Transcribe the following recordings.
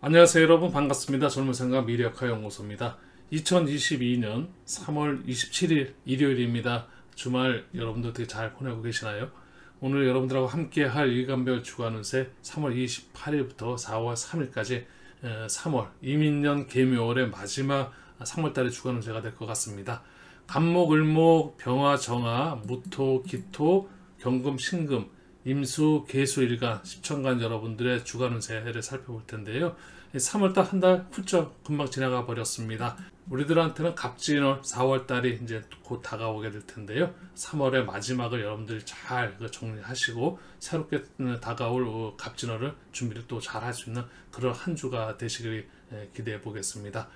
안녕하세요 여러분, 반갑습니다. 젊은생각 미래역학연구소입니다. 2022년 3월 27일 일요일입니다. 주말 여러분들 어떻게 잘 보내고 계시나요? 오늘 여러분들하고 함께 할 일간별 주간 운세 3월 28일부터 4월 3일까지 3월 이민년 개묘월의 마지막 3월달의 주간 운세가 될 것 같습니다. 간목, 을목, 병화, 정화, 무토, 기토, 경금, 신금, 임수, 계수, 일간, 십천간 여러분들의 주간 운세를 살펴볼 텐데요. 3월달 한 달 훌쩍 금방 지나가 버렸습니다. 우리들한테는 갑진월 4월달이 이제 곧 다가오게 될 텐데요. 3월의 마지막을 여러분들이 잘 정리하시고 새롭게 다가올 갑진월을 준비를 또 잘 할 수 있는 그런 한 주가 되시길 기대해 보겠습니다.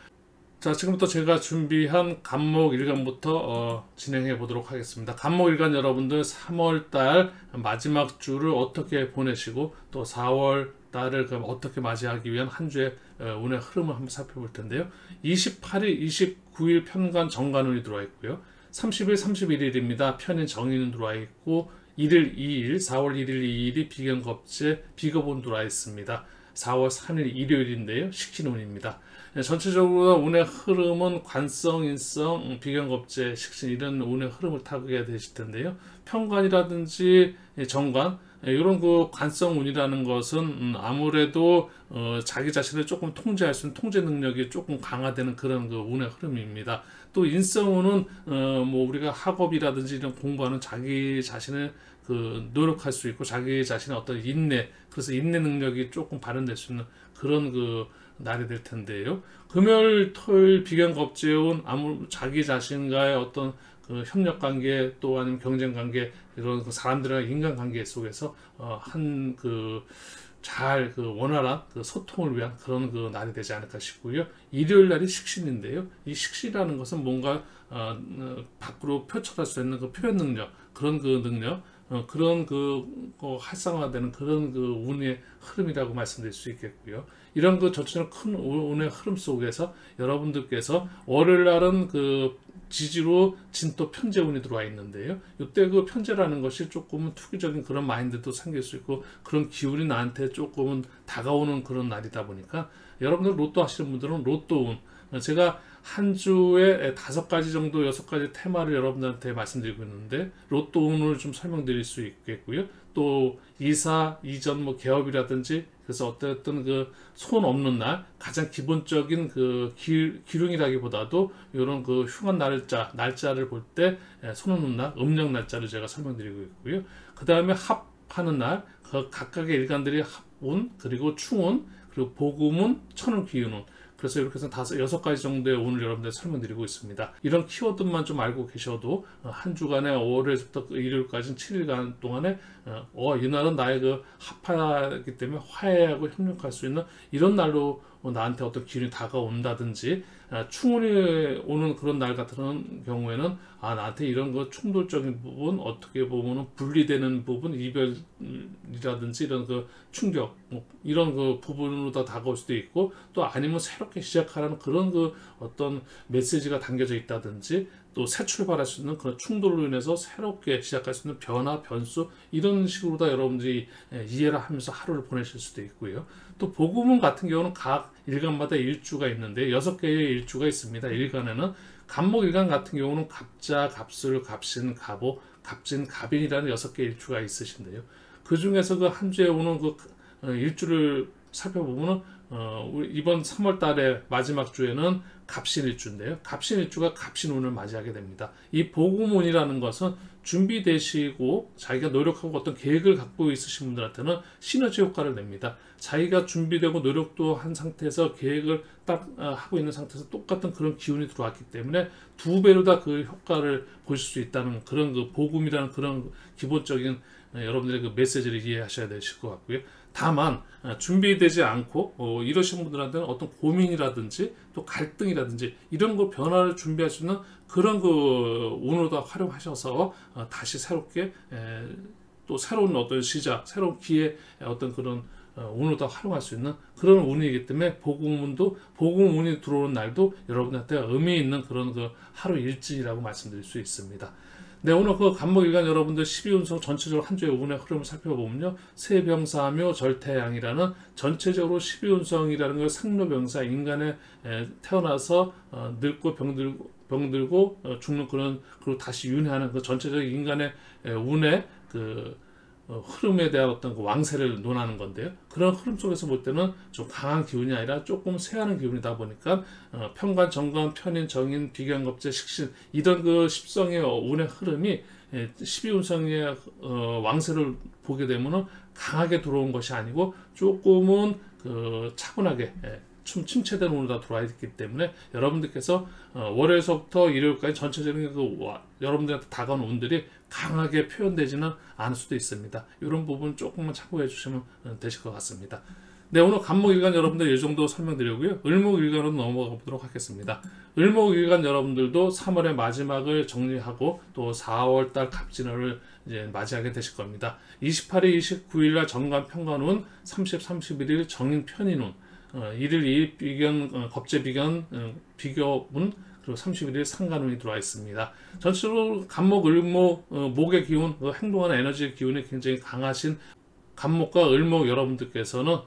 자, 지금부터 제가 준비한 간목 일간부터 진행해 보도록 하겠습니다. 간목 일간 여러분들 3월달 마지막 주를 어떻게 보내시고 또 4월달을 그럼 어떻게 맞이하기 위한 한 주의 운의 흐름을 한번 살펴볼 텐데요. 28일, 29일 편관 정관운이 들어와 있고요. 30일, 31일입니다. 편인 정인은 들어와 있고 1일, 2일, 4월 1일, 2일이 비견겁제, 비겁운 들어와 있습니다. 4월 3일 일요일인데요. 식신운입니다. 전체적으로 운의 흐름은 관성, 인성, 비견겁제, 식신 이런 운의 흐름을 타게 되실 텐데요. 편관이라든지 정관 이런 그 관성운이라는 것은 아무래도 자기 자신을 조금 통제할 수 있는 통제 능력이 조금 강화되는 그런 그 운의 흐름입니다. 또 인성운은 뭐 우리가 학업이라든지 이런 공부하는 자기 자신을 노력할 수 있고 자기 자신의 어떤 인내, 그래서 인내 능력이 조금 발현될 수 있는 그런 그 날이 될 텐데요. 금요일, 토요일 비견겁제운 자기 자신과의 어떤 그 협력 관계 또 아니면 경쟁 관계 이런 그 사람들과의 인간 관계 속에서 잘 원활한 소통을 위한 그런 그 날이 되지 않을까 싶고요. 일요일 날이 식신인데요. 이 식신이라는 것은 뭔가 밖으로 표출할 수 있는 그 표현 능력, 그런 그 능력, 그런 활성화되는 그런 그 운의 흐름이라고 말씀드릴 수 있겠고요. 이런 그 전체적으로 큰 운의 흐름 속에서 여러분들께서 월요일 날은 지지로 진토 편제운이 들어와 있는데요. 이때 그 편제라는 것이 조금은 투기적인 그런 마인드도 생길 수 있고 그런 기운이 나한테 조금은 다가오는 그런 날이다 보니까 여러분들 로또 하시는 분들은 로또운, 제가 한 주에 5가지 정도 6가지 테마를 여러분들한테 말씀드리고 있는데 로또운을 좀 설명드릴 수 있겠고요. 또 이사, 이전, 개업이라든지 그래서 어떤 손 없는 날 가장 기본적인 기륭이라기보다도 이런 흉한 날짜를 볼 때 손 없는 날, 음력 날짜를 제가 설명드리고 있고요. 그 다음에 합하는 날, 각각의 일간들이 합운, 그리고 충운, 그리고 복음운, 천운, 기운운, 그래서 이렇게 해서 6가지 정도의 운을 여러분들 설명드리고 있습니다. 이런 키워드만 좀 알고 계셔도 한 주간에 5월에서부터 일요일까지 7일간 동안에 이 날은 나의 합하기 때문에 화해하고 협력할 수 있는 이런 날로 나한테 어떤 기운이 다가온다든지 충운이 오는 그런 날 같은 경우에는 나한테 이런 충돌적인 부분, 어떻게 보면 분리되는 부분, 이별이라든지 이런 충격, 이런 부분으로 다 다가올 수도 있고, 또 아니면 새롭게 시작하라는 그런 어떤 메시지가 담겨져 있다든지, 또 새 출발할 수 있는 그런 충돌로 인해서 새롭게 시작할 수 있는 변화, 변수, 이런 식으로 다 여러분들이 이해를 하면서 하루를 보내실 수도 있고요. 또 복음운 같은 경우는 각 일간마다 일주가 있는데 6개의 일주가 있습니다. 일간에는 간목 일간 같은 경우는 갑자, 갑술, 갑신, 갑오, 갑진, 갑인이라는 6개의 일주가 있으신데요. 그 중에서 한 주에 오는 일주를 살펴보면은 이번 3월 달의 마지막 주에는 갑신일주인데요. 갑신일주가 갑신운을 맞이하게 됩니다. 이 복음운이라는 것은 준비되시고 자기가 노력하고 어떤 계획을 갖고 있으신 분들한테는 시너지 효과를 냅니다. 자기가 준비되고 노력도 한 상태에서 계획을 딱 하고 있는 상태에서 똑같은 그런 기운이 들어왔기 때문에 2배로 다 그 효과를 보실 수 있다는 그런 복음이라는 그런 기본적인 여러분들의 메시지를 이해하셔야 되실 것 같고요. 다만 준비되지 않고 이러신 분들한테는 어떤 고민이라든지 또 갈등이라든지 이런 변화를 준비할 수 있는 그런 운으로 다 활용하셔서 다시 새롭게 또 새로운 어떤 시작, 새로운 기회, 어떤 그런 운으로 다 활용할 수 있는 그런 운이기 때문에 복음운이 들어오는 날도 여러분한테 의미 있는 그런 하루 일진이라고 말씀드릴 수 있습니다. 네, 오늘 그 간목일간 여러분들 12운성 전체적으로 한 주의 운의 흐름을 살펴보면요. 세병사묘 절태양이라는 전체적으로 12운성이라는 걸 상로병사 인간에 태어나서 늙고 병들고 죽는 그런, 그리고 다시 윤회하는 그 전체적인 인간의 운의 그 흐름에 대한 어떤 그 왕세를 논하는 건데요. 그런 흐름 속에서 볼 때는 좀 강한 기운이 아니라 조금 쇠하는 기운이다 보니까 편관, 정관, 편인, 정인, 비견겁재, 식신 이런 그 십성의 운의 흐름이 12운성의 왕세를 보게 되면은 강하게 들어온 것이 아니고 조금은 그 차분하게 침체된 운으로 다 들어와 있기 때문에 여러분들께서 월요일서부터 일요일까지 전체적인 여러분들한테 다가오는 운들이 강하게 표현되지는 않을 수도 있습니다. 이런 부분 조금만 참고해 주시면 되실 것 같습니다. 네, 오늘 간목일간 여러분들 이 정도 설명드리고요. 을목일간으로 넘어가 보도록 하겠습니다. 을목일간 여러분들도 3월의 마지막을 정리하고 또 4월달 갑진월을 이제 맞이하게 되실 겁니다. 28일, 29일날 정관 편관운, 30, 31일 정인 편인운, 1일 2일 비견, 겁재 비견, 비교운, 그리고 31일 상간운이 들어와 있습니다. 전체적으로 간목, 을목, 목의 기운, 행동하는 에너지의 기운이 굉장히 강하신 간목과 을목 여러분들께서는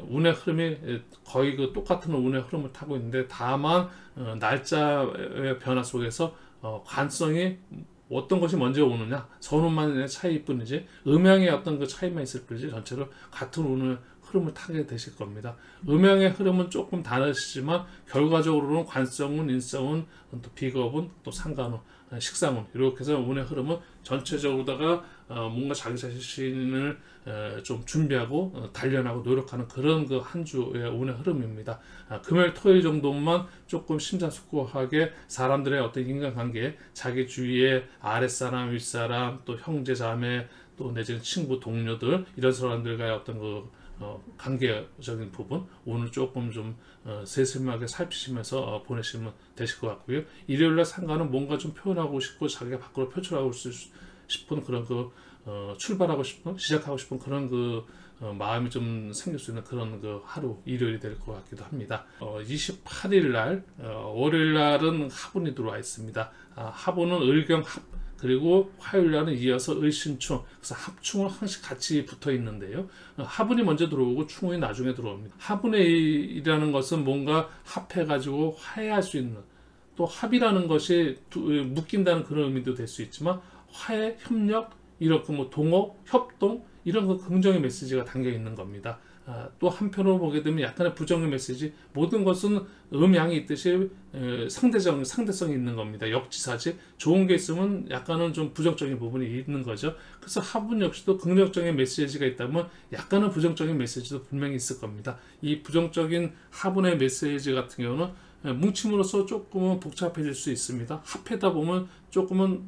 운의 흐름이 거의 그 똑같은 운의 흐름을 타고 있는데 다만 날짜의 변화 속에서 관성이 어떤 것이 먼저 오느냐 선운만의 차이일 뿐이지 음양의 어떤 그 차이만 있을 뿐이지 전체로 같은 운을 흐름을 타게 되실 겁니다. 음양의 흐름은 조금 다르시지만 결과적으로는 관성운, 인성운, 또 비겁운, 또 상간운, 식상운 이렇게 해서 운의 흐름은 전체적으로다가 뭔가 자기 자신을 좀 준비하고 단련하고 노력하는 그런 그 한 주의 운의 흐름입니다. 금요일, 토요일 정도만 조금 심사숙고하게 사람들의 어떤 인간관계, 자기 주위의 아랫사람, 윗사람, 또 형제, 자매, 또 내지는 친구, 동료들 이런 사람들과의 어떤 그 관계적인 부분 오늘 조금 좀 세심하게 살피시면서 보내시면 되실 것 같고요. 일요일날 상관은 뭔가 좀 표현하고 싶고 자기가 밖으로 표출하고 싶은 그런 그 출발하고 싶은 시작하고 싶은 그런 그 마음이 좀 생길 수 있는 그런 그 하루 일요일이 될 것 같기도 합니다. 28일 날 월요일 날은 합운이 들어와 있습니다. 합운은 을경합 그리고 화요일 날은 이어서 을신충, 그래서 합충은 항상 같이 붙어 있는데요. 합운이 먼저 들어오고 충운이 나중에 들어옵니다. 합운이라는 것은 뭔가 합해가지고 화해할 수 있는, 또 합이라는 것이 묶인다는 그런 의미도 될 수 있지만 화해, 협력, 이렇게 뭐 동업, 협동 이런 그 긍정의 메시지가 담겨 있는 겁니다. 또 한편으로 보게 되면 약간의 부정의 메시지, 모든 것은 음양이 있듯이 상대성이 있는 겁니다. 역지사지, 좋은 게 있으면 약간은 좀 부정적인 부분이 있는 거죠. 그래서 합운 역시도 긍정적인 메시지가 있다면 약간은 부정적인 메시지도 분명히 있을 겁니다. 이 부정적인 합운의 메시지 같은 경우는 뭉침으로써 조금은 복잡해질 수 있습니다. 합해다 보면 조금은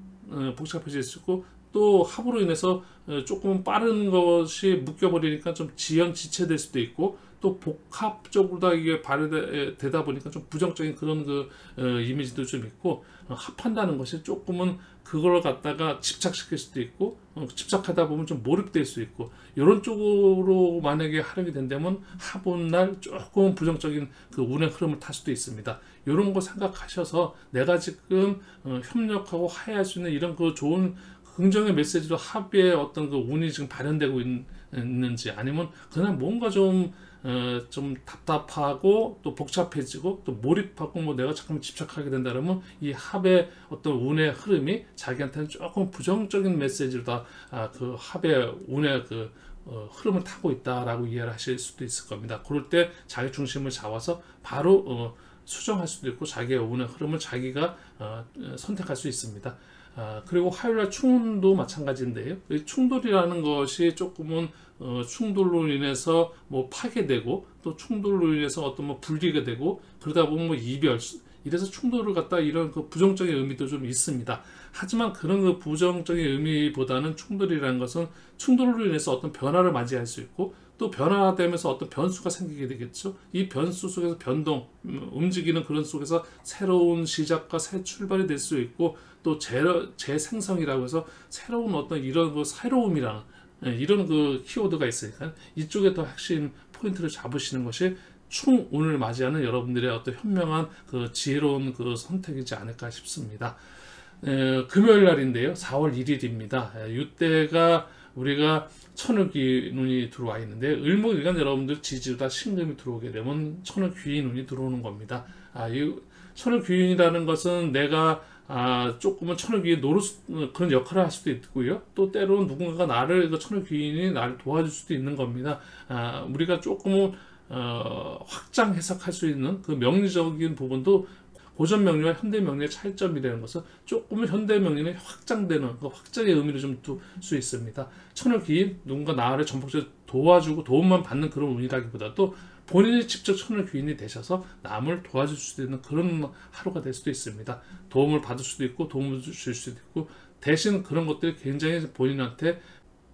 복잡해질 수 있고, 또 합으로 인해서 조금 빠른 것이 묶여버리니까 좀 지연지체될 수도 있고, 또 복합적으로 다 이게 발휘되다 보니까 좀 부정적인 그런 그 이미지도 좀 있고, 합한다는 것이 조금은 그걸 갖다가 집착시킬 수도 있고, 집착하다 보면 좀 몰입될 수 있고, 이런 쪽으로 만약에 활용이 된다면 합운날 조금 부정적인 그 운의 흐름을 탈 수도 있습니다. 이런 거 생각하셔서 내가 지금 협력하고 화해할 수 있는 이런 그 좋은 긍정의 메시지로 합의의 어떤 그 운이 지금 발현되고 있는지, 아니면 그냥 뭔가 좀 답답하고 또 복잡해지고 또 몰입하고 뭐 내가 잠깐 집착하게 된다면 이 합의 어떤 운의 흐름이 자기한테는 조금 부정적인 메시지로 다 그 합의 운의 그 흐름을 타고 있다라고 이해를 하실 수도 있을 겁니다. 그럴 때 자기 중심을 잡아서 바로 수정할 수도 있고 자기의 운의 흐름을 자기가 선택할 수 있습니다. 그리고 화요일날 충운도 마찬가지인데요. 충돌이라는 것이 조금은 충돌로 인해서 뭐 파괴되고, 또 충돌로 인해서 어떤 뭐 분리가 되고, 그러다 보면 뭐 이별, 이래서 충돌을 갖다 이런 그 부정적인 의미도 좀 있습니다. 하지만 그런 그 부정적인 의미보다는 충돌이라는 것은 충돌로 인해서 어떤 변화를 맞이할 수 있고, 또 변화되면서 어떤 변수가 생기게 되겠죠. 이 변수 속에서 변동, 움직이는 그런 속에서 새로운 시작과 새 출발이 될 수 있고, 또 재생성이라고 해서 새로운 어떤 이런 그 새로움이라는 이런 그 키워드가 있으니까 이쪽에 더 핵심 포인트를 잡으시는 것이 충운을 맞이하는 여러분들의 어떤 현명한 그 지혜로운 그 선택이지 않을까 싶습니다. 금요일 날인데요. 4월 1일입니다. 이때가 우리가 천을귀인운이 들어와 있는데, 을목일간 여러분들 지지로다 신금이 들어오게 되면 천을귀인운이 들어오는 겁니다. 이 천을귀인이라는 것은 내가 조금은 천을귀인 그런 역할을 할 수도 있고요. 또 때로는 누군가가 나를, 천을귀인이 나를 도와줄 수도 있는 겁니다. 우리가 조금은 확장 해석할 수 있는 그 명리적인 부분도 고전 명리와 현대 명리의 차이점이라는 것은 조금은 현대 명리는 확장되는 그 확장의 의미를 좀 둘 수 있습니다. 천을귀인, 누군가 나를 전폭적으로 도와주고 도움만 받는 그런 운이라기보다도 본인이 직접 천을귀인이 되셔서 남을 도와줄 수도 있는 그런 하루가 될 수도 있습니다. 도움을 받을 수도 있고 도움을 줄 수도 있고, 대신 그런 것들이 굉장히 본인한테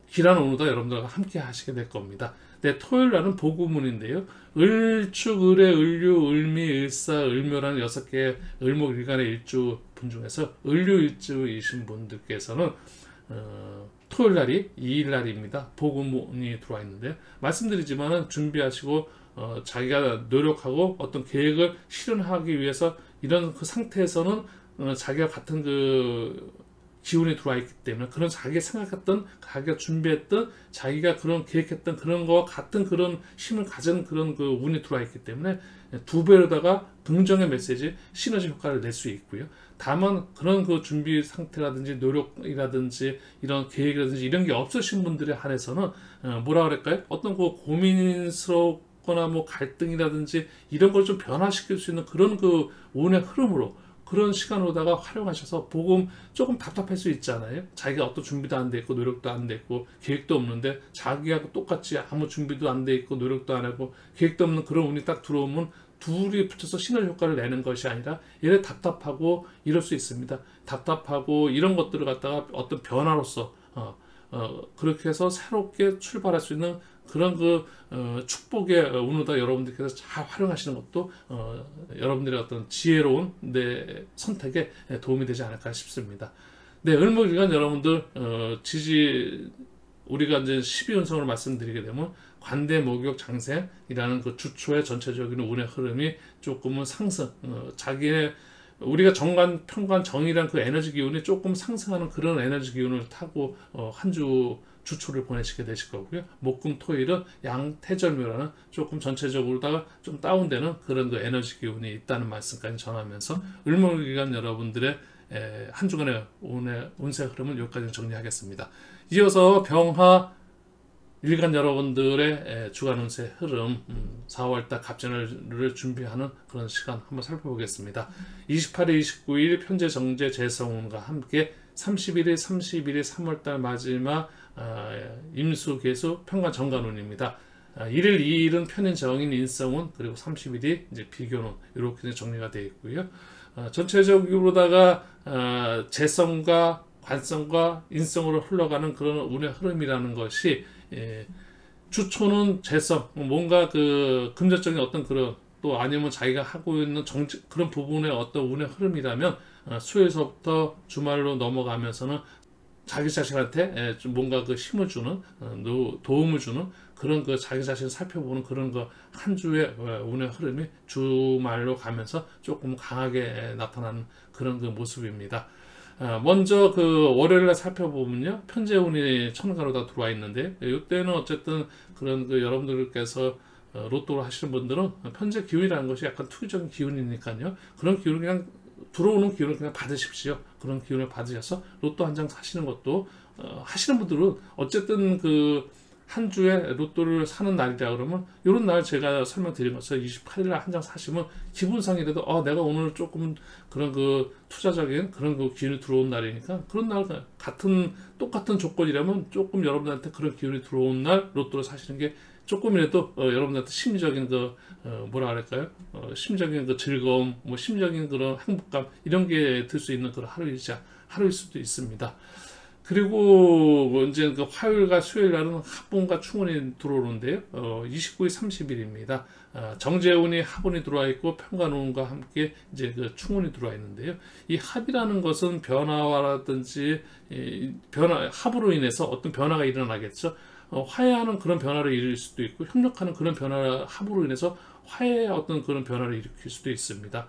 길한 오늘도 여러분들과 함께 하시게 될 겁니다. 네, 토요일 날은 보구문인데요. 을축, 을의, 을류, 을미, 을사, 을묘라는 6개의 을목일간의 일주 분 중에서 을류일주이신 분들께서는 토요일 날이 2일 날입니다. 보구문이 들어와 있는데, 말씀드리지만은 준비하시고 자기가 노력하고 어떤 계획을 실현하기 위해서 이런 그 상태에서는 자기가 같은 그 기운이 들어와 있기 때문에, 그런 자기가 생각했던, 자기가 준비했던, 자기가 그런 계획했던 그런 거와 같은 그런 힘을 가진 그런 그 운이 들어와 있기 때문에 2배로다가 긍정의 메시지, 시너지 효과를 낼 수 있고요. 다만 그런 그 준비 상태라든지 노력이라든지 이런 계획이라든지 이런 게 없으신 분들에 한해서는 뭐라 그럴까요? 어떤 그 고민스럽거나 뭐 갈등이라든지 이런 걸 좀 변화시킬 수 있는 그런 그 운의 흐름으로, 그런 시간으로다가 활용하셔서, 복음 조금 답답할 수 있잖아요. 자기가 어떤 준비도 안 돼 있고 노력도 안 돼 있고 계획도 없는데, 자기하고 똑같이 아무 준비도 안 돼 있고 노력도 안 하고 계획도 없는 그런 운이 딱 들어오면 둘이 붙여서 시너지 효과를 내는 것이 아니라 얘네 답답하고 이럴 수 있습니다. 답답하고 이런 것들을 갖다가 어떤 변화로서 그렇게 해서 새롭게 출발할 수 있는 그런 그 축복의 운으로 여러분들께서 잘 활용하시는 것도 여러분들의 어떤 지혜로운 선택에 도움이 되지 않을까 싶습니다. 네, 을목일간 여러분들 우리가 이제 12운성으로 말씀드리게 되면 관대, 목욕, 장생이라는 그 주초의 전체적인 운의 흐름이 조금은 상승, 우리가 정관, 편관, 정이란 그 에너지 기운이 조금 상승하는 그런 에너지 기운을 타고 한 주 주초를 보내시게 되실 거고요. 목금 토일은 양태절묘라는 조금 전체적으로다가 좀 다운되는 그런 그 에너지 기운이 있다는 말씀까지 전하면서 을목일간 여러분들의 한 주간의 운세 흐름을 여기까지 정리하겠습니다. 이어서 병화 일간 여러분들의 주간 운세 흐름, 4월달 갑진을 준비하는 그런 시간 한번 살펴보겠습니다. 28일, 29일 편제, 정제, 재성운과 함께 31일, 31일 3월달 마지막 임수, 계수, 편관, 정관운입니다. 1일, 2일은 편인, 정인, 인성운, 그리고 30일이 이제 비견운, 이렇게 정리가 되어 있고요. 전체적으로다가 재성과 관성과 인성으로 흘러가는 그런 운의 흐름이라는 것이, 주초는 재성, 뭔가 그 금전적인 어떤 그런, 또 아니면 자기가 하고 있는 그런 부분의 어떤 운의 흐름이라면 수요일서부터 주말로 넘어가면서는 자기 자신한테 좀 뭔가 그 힘을 주는, 도움을 주는 그런 그 자기 자신을 살펴보는 그런 그 한 주의 운의 흐름이 주말로 가면서 조금 강하게 나타나는 그런 그 모습입니다. 먼저 그 월요일날 살펴보면요, 편재운이 천간으로 다 들어와 있는데, 이때는 어쨌든 그런 그 여러분들께서 로또를 하시는 분들은 편재 기운이라는 것이 약간 투기적인 기운이니까요, 그런 기운을 그냥 들어오는 기운을 그냥 받으십시오. 그런 기운을 받으셔서 로또 한 장 사시는 것도, 하시는 분들은 어쨌든 그 한 주에 로또를 사는 날이라 그러면, 이런 날 제가 설명드린 것처럼 28일날 한 장 사시면 기분상이라도 내가 오늘 조금 그런 그 투자적인 그런 그 기운이 들어온 날이니까, 그런 날 똑같은 조건이라면 조금 여러분들한테 그런 기운이 들어온 날 로또를 사시는 게 조금이라도 여러분들한테 심리적인 그 뭐라 그럴까요? 심적인 그 즐거움, 뭐 심적인 그런 행복감, 이런 게 들 수 있는 그런 하루일 수도 있습니다. 그리고 이제 그 화요일과 수요일 날은 합운과 충운이 들어오는데요. 29일, 30일입니다. 정재운이 합운이 들어와 있고 편관운과 함께 이제 그 충운이 들어와 있는데요. 이 합이라는 것은 변화라든지 합으로 인해서 어떤 변화가 일어나겠죠. 화해하는 그런 변화를 일으킬 수도 있고, 협력하는 그런 합으로 인해서 화해의 어떤 그런 변화를 일으킬 수도 있습니다.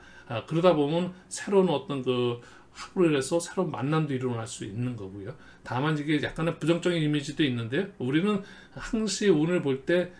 그러다 보면 새로운 어떤 그 합으로 해서 새로운 만남도 일어날 수 있는 거고요. 다만 이게 약간의 부정적인 이미지도 있는데요. 우리는 항시 운을 볼 때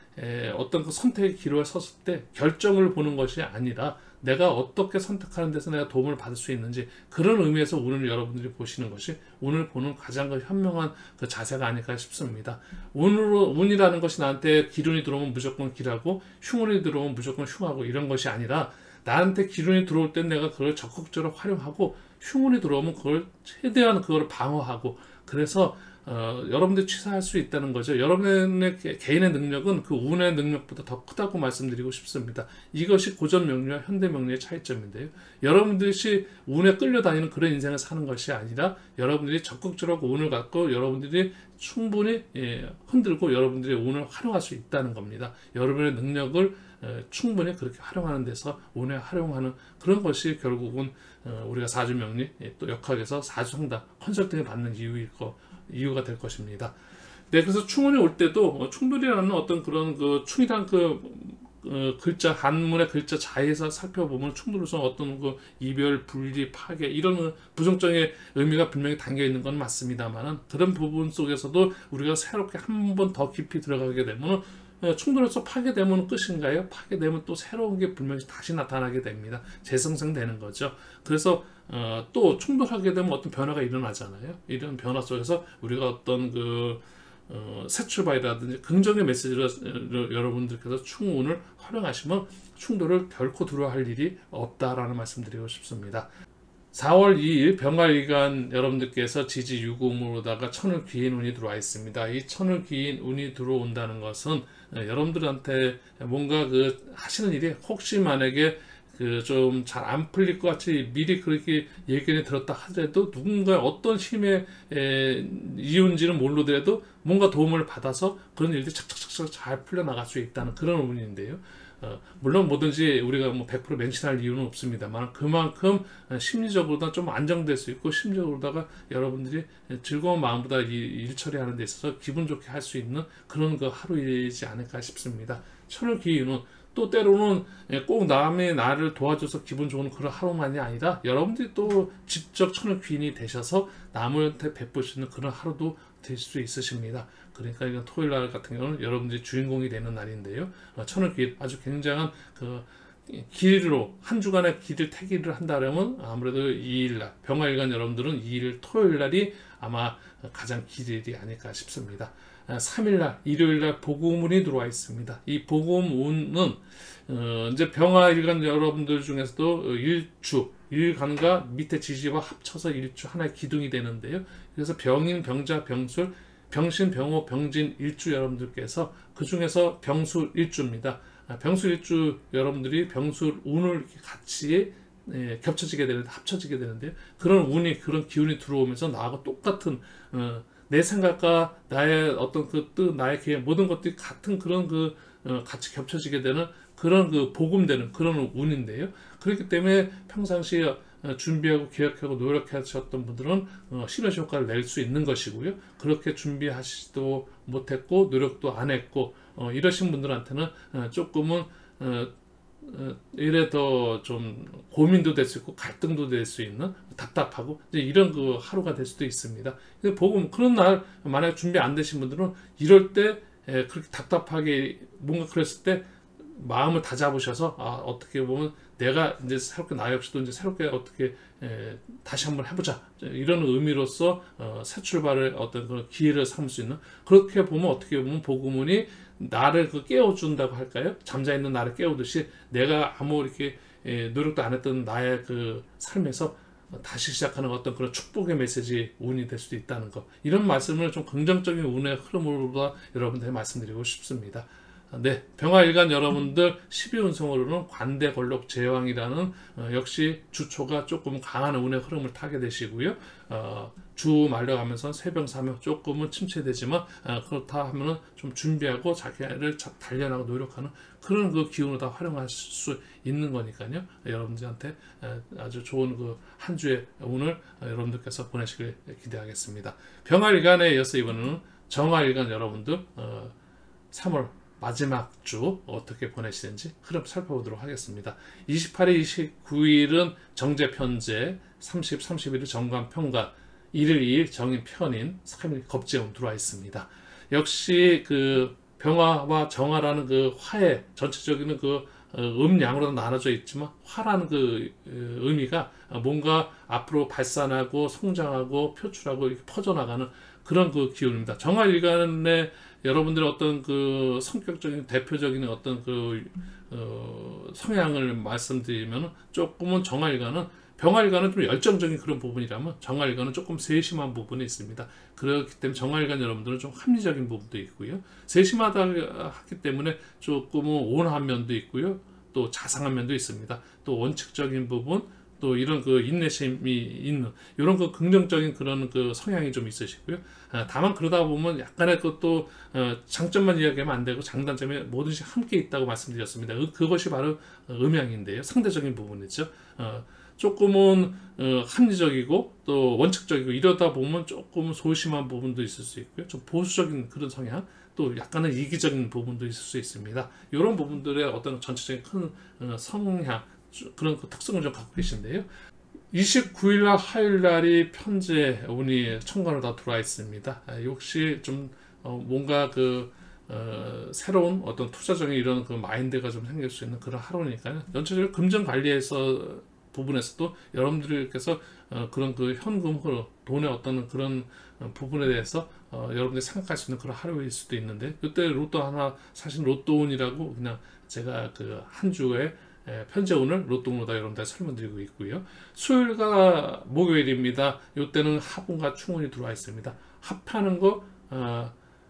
어떤 그 선택의 기로에 섰을 때 결정을 보는 것이 아니라 내가 어떻게 선택하는 데서 내가 도움을 받을 수 있는지, 그런 의미에서 운을 여러분들이 보시는 것이 운을 보는 가장 그 현명한 그 자세가 아닐까 싶습니다. 운이라는 것이 나한테 기운이 들어오면 무조건 기라고, 흉운이 들어오면 무조건 흉하고 이런 것이 아니라, 나한테 기운이 들어올 땐 내가 그걸 적극적으로 활용하고, 흉운이 들어오면 그걸 최대한 그걸 방어하고, 그래서 여러분들이 취사할 수 있다는 거죠. 여러분의 개인의 능력은 그 운의 능력보다 더 크다고 말씀드리고 싶습니다. 이것이 고전 명리와 현대 명리의 차이점인데요. 여러분들이 운에 끌려다니는 그런 인생을 사는 것이 아니라, 여러분들이 적극적으로 운을 갖고 여러분들이 충분히 흔들고 여러분들의 운을 활용할 수 있다는 겁니다. 여러분의 능력을 충분히 그렇게 활용하는 데서 운에 활용하는 그런 것이 결국은 우리가 사주명리 또 역학에서 사주성당 컨설팅을 받는 이유가 될 것입니다. 네, 그래서 충운이 올 때도 충돌이라는 어떤 그런 그 충이란 글자, 한문의 글자 자에서 살펴보면 충돌로서 어떤 그 이별, 분리, 파괴 이런 부정적인 의미가 분명히 담겨 있는 건 맞습니다만은, 그런 부분 속에서도 우리가 새롭게 한 번 더 깊이 들어가게 되면 충돌에서 파괴되면 끝인가요? 파괴되면 또 새로운 게 분명히 다시 나타나게 됩니다. 재생성되는 거죠. 그래서 또 충돌하게 되면 어떤 변화가 일어나잖아요. 이런 변화 속에서 우리가 어떤 새 출발이라든지 긍정의 메시지를 여러분들께서 충운을 활용하시면 충돌을 결코 두려워할 일이 없다라는 말씀드리고 싶습니다. 4월 2일 병화일간 여러분들께서 지지 유금으로다가 천을 귀인 운이 들어와 있습니다. 이 천을 귀인 운이 들어온다는 것은 여러분들한테 뭔가 하시는 일이 혹시 만약에 좀 잘 안 풀릴 것 같이 미리 그렇게 예견이 들었다 하더라도, 누군가 어떤 힘의 이유인지는 모르더라도 뭔가 도움을 받아서 그런 일들이 착착착착 잘 풀려나갈 수 있다는 그런 운인데요. 물론 뭐든지 우리가 100% 맹신할 이유는 없습니다만, 그만큼 심리적으로도 좀 안정될 수 있고, 심리적으로다가 여러분들이 즐거운 마음보다 일 처리하는 데 있어서 기분 좋게 할 수 있는 그런 하루이지 않을까 싶습니다. 천을 기운은 또 때로는 꼭 남의 나를 도와줘서 기분 좋은 그런 하루만이 아니라, 여러분들이 또 직접 천을 귀인이 되셔서 남한테 베풀 수 있는 그런 하루도 될 수 있으십니다. 그러니까 이건 토요일 날 같은 경우는 여러분들이 주인공이 되는 날인데요. 천을 귀인, 아주 굉장한 길로 한 주간의 길을 태기를 한다면 아무래도 2일날 병화일간 여러분들은 2일 토요일 날이 아마 가장 길일이 아닐까 싶습니다. 3일날 일요일날 복음운이 들어와 있습니다. 이 복음운은 이제 병화일간 여러분들 중에서도 일간과 밑에 지지와 합쳐서 일주 하나의 기둥이 되는데요. 그래서 병인, 병자, 병술, 병신, 병호, 병진, 일주 여러분들께서 그 중에서 병술 일주입니다. 병술 일주 여러분들이 병술 운을 같이 겹쳐지게 되는데, 합쳐지게 되는데요. 그런 운이, 그런 기운이 들어오면서 나하고 똑같은 내 생각과 나의 어떤 나의 계획, 모든 것들이 같은 그런 같이 겹쳐지게 되는 그런 복음되는 그런 운인데요. 그렇기 때문에 평상시에 준비하고 계획하고 노력하셨던 분들은 시너지 효과를 낼 수 있는 것이고요. 그렇게 준비하시지도 못했고 노력도 안 했고 이러신 분들한테는 조금은 이래 더 좀 고민도 될 수 있고 갈등도 될 수 있는, 답답하고 이제 이런 하루가 될 수도 있습니다. 복음, 그런 날 만약 준비 안 되신 분들은 이럴 때 그렇게 답답하게 뭔가 그랬을 때 마음을 다잡으셔서 어떻게 보면 내가 이제 새롭게, 나 역시도 이제 새롭게 어떻게 다시 한번 해보자, 이런 의미로서 새 출발을 어떤 그런 기회를 삼을 수 있는, 그렇게 보면 어떻게 보면 복음운이 나를 깨워준다고 할까요? 잠자있는 나를 깨우듯이 내가 아무 이렇게 노력도 안 했던 나의 삶에서 다시 시작하는 어떤 그런 축복의 메시지 운이 될 수도 있다는 것, 이런 말씀을 좀 긍정적인 운의 흐름으로 여러분들에게 말씀드리고 싶습니다. 네, 병화일간 여러분들 12운성으로는 관대, 걸록, 제왕이라는 역시 주초가 조금 강한 운의 흐름을 타게 되시고요. 주 말려가면서 세병사명 조금은 침체되지만 그렇다 하면은 좀 준비하고 자기를 단련하고 노력하는 그런 기운을 다 활용할 수 있는 거니까요. 여러분들한테 아주 좋은 한 주의 운을 여러분들께서 보내시길 기대하겠습니다. 병화일간에 이어서 이번에는 정화일간 여러분들 3월 마지막 주 어떻게 보내시는지 흐름 살펴보도록 하겠습니다. 28일, 29일은 정제 편제, 30, 31일 정관 편관, 1일, 2일 정인 편인, 3일 겁재운 들어와 있습니다. 역시 그 병화와 정화라는 그 화의 전체적인 그 음양으로 나눠져 있지만 화라는 그 의미가 뭔가 앞으로 발산하고 성장하고 표출하고 이렇게 퍼져나가는 그런 그 기운입니다. 정화일간의 여러분들의 어떤 그 성격적인 대표적인 어떤 그 성향을 말씀드리면 조금은 정화일간은 병화일간은 좀 열정적인 그런 부분이라면 정화일간은 조금 세심한 부분이 있습니다. 그렇기 때문에 정화일간 여러분들은 좀 합리적인 부분도 있고요. 세심하다 하기 때문에 조금은 온화한 면도 있고요. 또 자상한 면도 있습니다. 또 원칙적인 부분, 또 이런 그 인내심이 있는 이런 그 긍정적인 그런 그 성향이 좀 있으시고요. 다만 그러다 보면 약간의 그또 장점만 이야기하면 안 되고 장단점이 뭐든지 함께 있다고 말씀드렸습니다. 그것이 바로 음양인데요. 상대적인 부분이죠. 조금은 합리적이고 또 원칙적이고 이러다 보면 조금 소심한 부분도 있을 수 있고요. 좀 보수적인 그런 성향, 또 약간은 이기적인 부분도 있을 수 있습니다. 이런 부분들의 어떤 전체적인 큰 성향, 그런 그 특성을 좀 갖고 계신데요. 29일날 화요일날이 편제 운이 천간으로 다 들어와 있습니다. 역시 좀 뭔가 그 새로운 어떤 투자적인 이런 그 마인드가 좀 생길 수 있는 그런 하루니까요. 전체적으로 금전 관리에서 부분에서도 여러분들께서 그런 그 현금 흐름, 돈의 어떤 그런 부분에 대해서 여러분들이 생각할 수 있는 그런 하루일 수도 있는데, 이때 로또 하나 사실 로또운이라고 그냥 제가 그 한 주에 편제운을 로또운으로 다 여러분들 설명드리고 있고요. 수요일과 목요일입니다. 이때는 합운과 충운이 들어와 있습니다. 합하는 거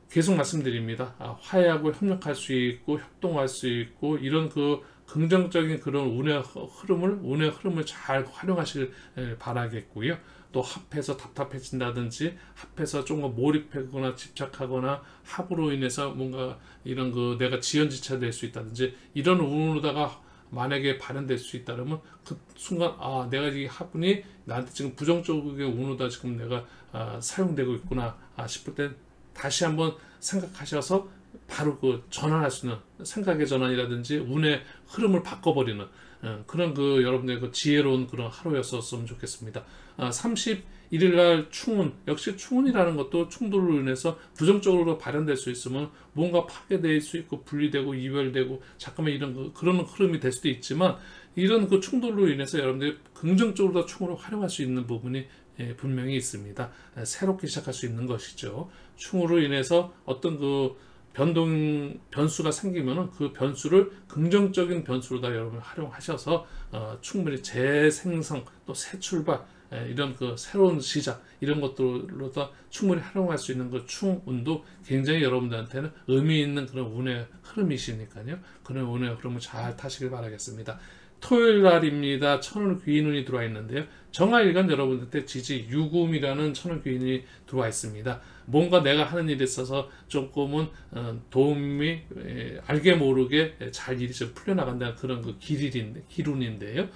계속 말씀드립니다. 화해하고 협력할 수 있고 협동할 수 있고 이런 그 긍정적인 그런 운의 흐름을 잘 활용하시길 바라겠고요. 또 합해서 답답해진다든지 합해서 조금 몰입하거나 집착하거나 합으로 인해서 뭔가 이런 그 내가 지연지체가 될 수 있다든지 이런 운으로다가 만약에 발현될 수 있다면 그 순간 내가 이 합운이 나한테 지금 부정적인 운으로다 지금 내가 사용되고 있구나 싶을 때 다시 한번 생각하셔서 바로 그 전환할 수 있는 생각의 전환이라든지 운의 흐름을 바꿔버리는 그런 그 여러분들의 그 지혜로운 그런 하루였었으면 좋겠습니다. 31일날 충운, 역시 충운이라는 것도 충돌로 인해서 부정적으로 발현될 수 있으면 뭔가 파괴될 수 있고 분리되고 이별되고 잠깐만 이런 그런 흐름이 될 수도 있지만 이런 그 충돌로 인해서 여러분들이 긍정적으로 충운을 활용할 수 있는 부분이 분명히 있습니다. 새롭게 시작할 수 있는 것이죠. 충으로 인해서 어떤 그 변수가 생기면은 그 변수를 긍정적인 변수로 다 여러분 활용하셔서 충분히 재생성 또 새 출발 이런 그 새로운 시작 이런 것들로 다 충분히 활용할 수 있는 그 충운도 굉장히 여러분들한테는 의미 있는 그런 운의 흐름이시니까요. 그런 운의 흐름을 잘 타시길 바라겠습니다. 토요일 날입니다. 천월 귀인운이 들어와 있는데요. 정화일간 여러분들한테 지지 유금이라는 천월 귀인이 들어와 있습니다. 뭔가 내가 하는 일에 있어서 조금은 도움이 알게 모르게 잘 일이 좀 풀려나간다는 그런 그 기운인데요.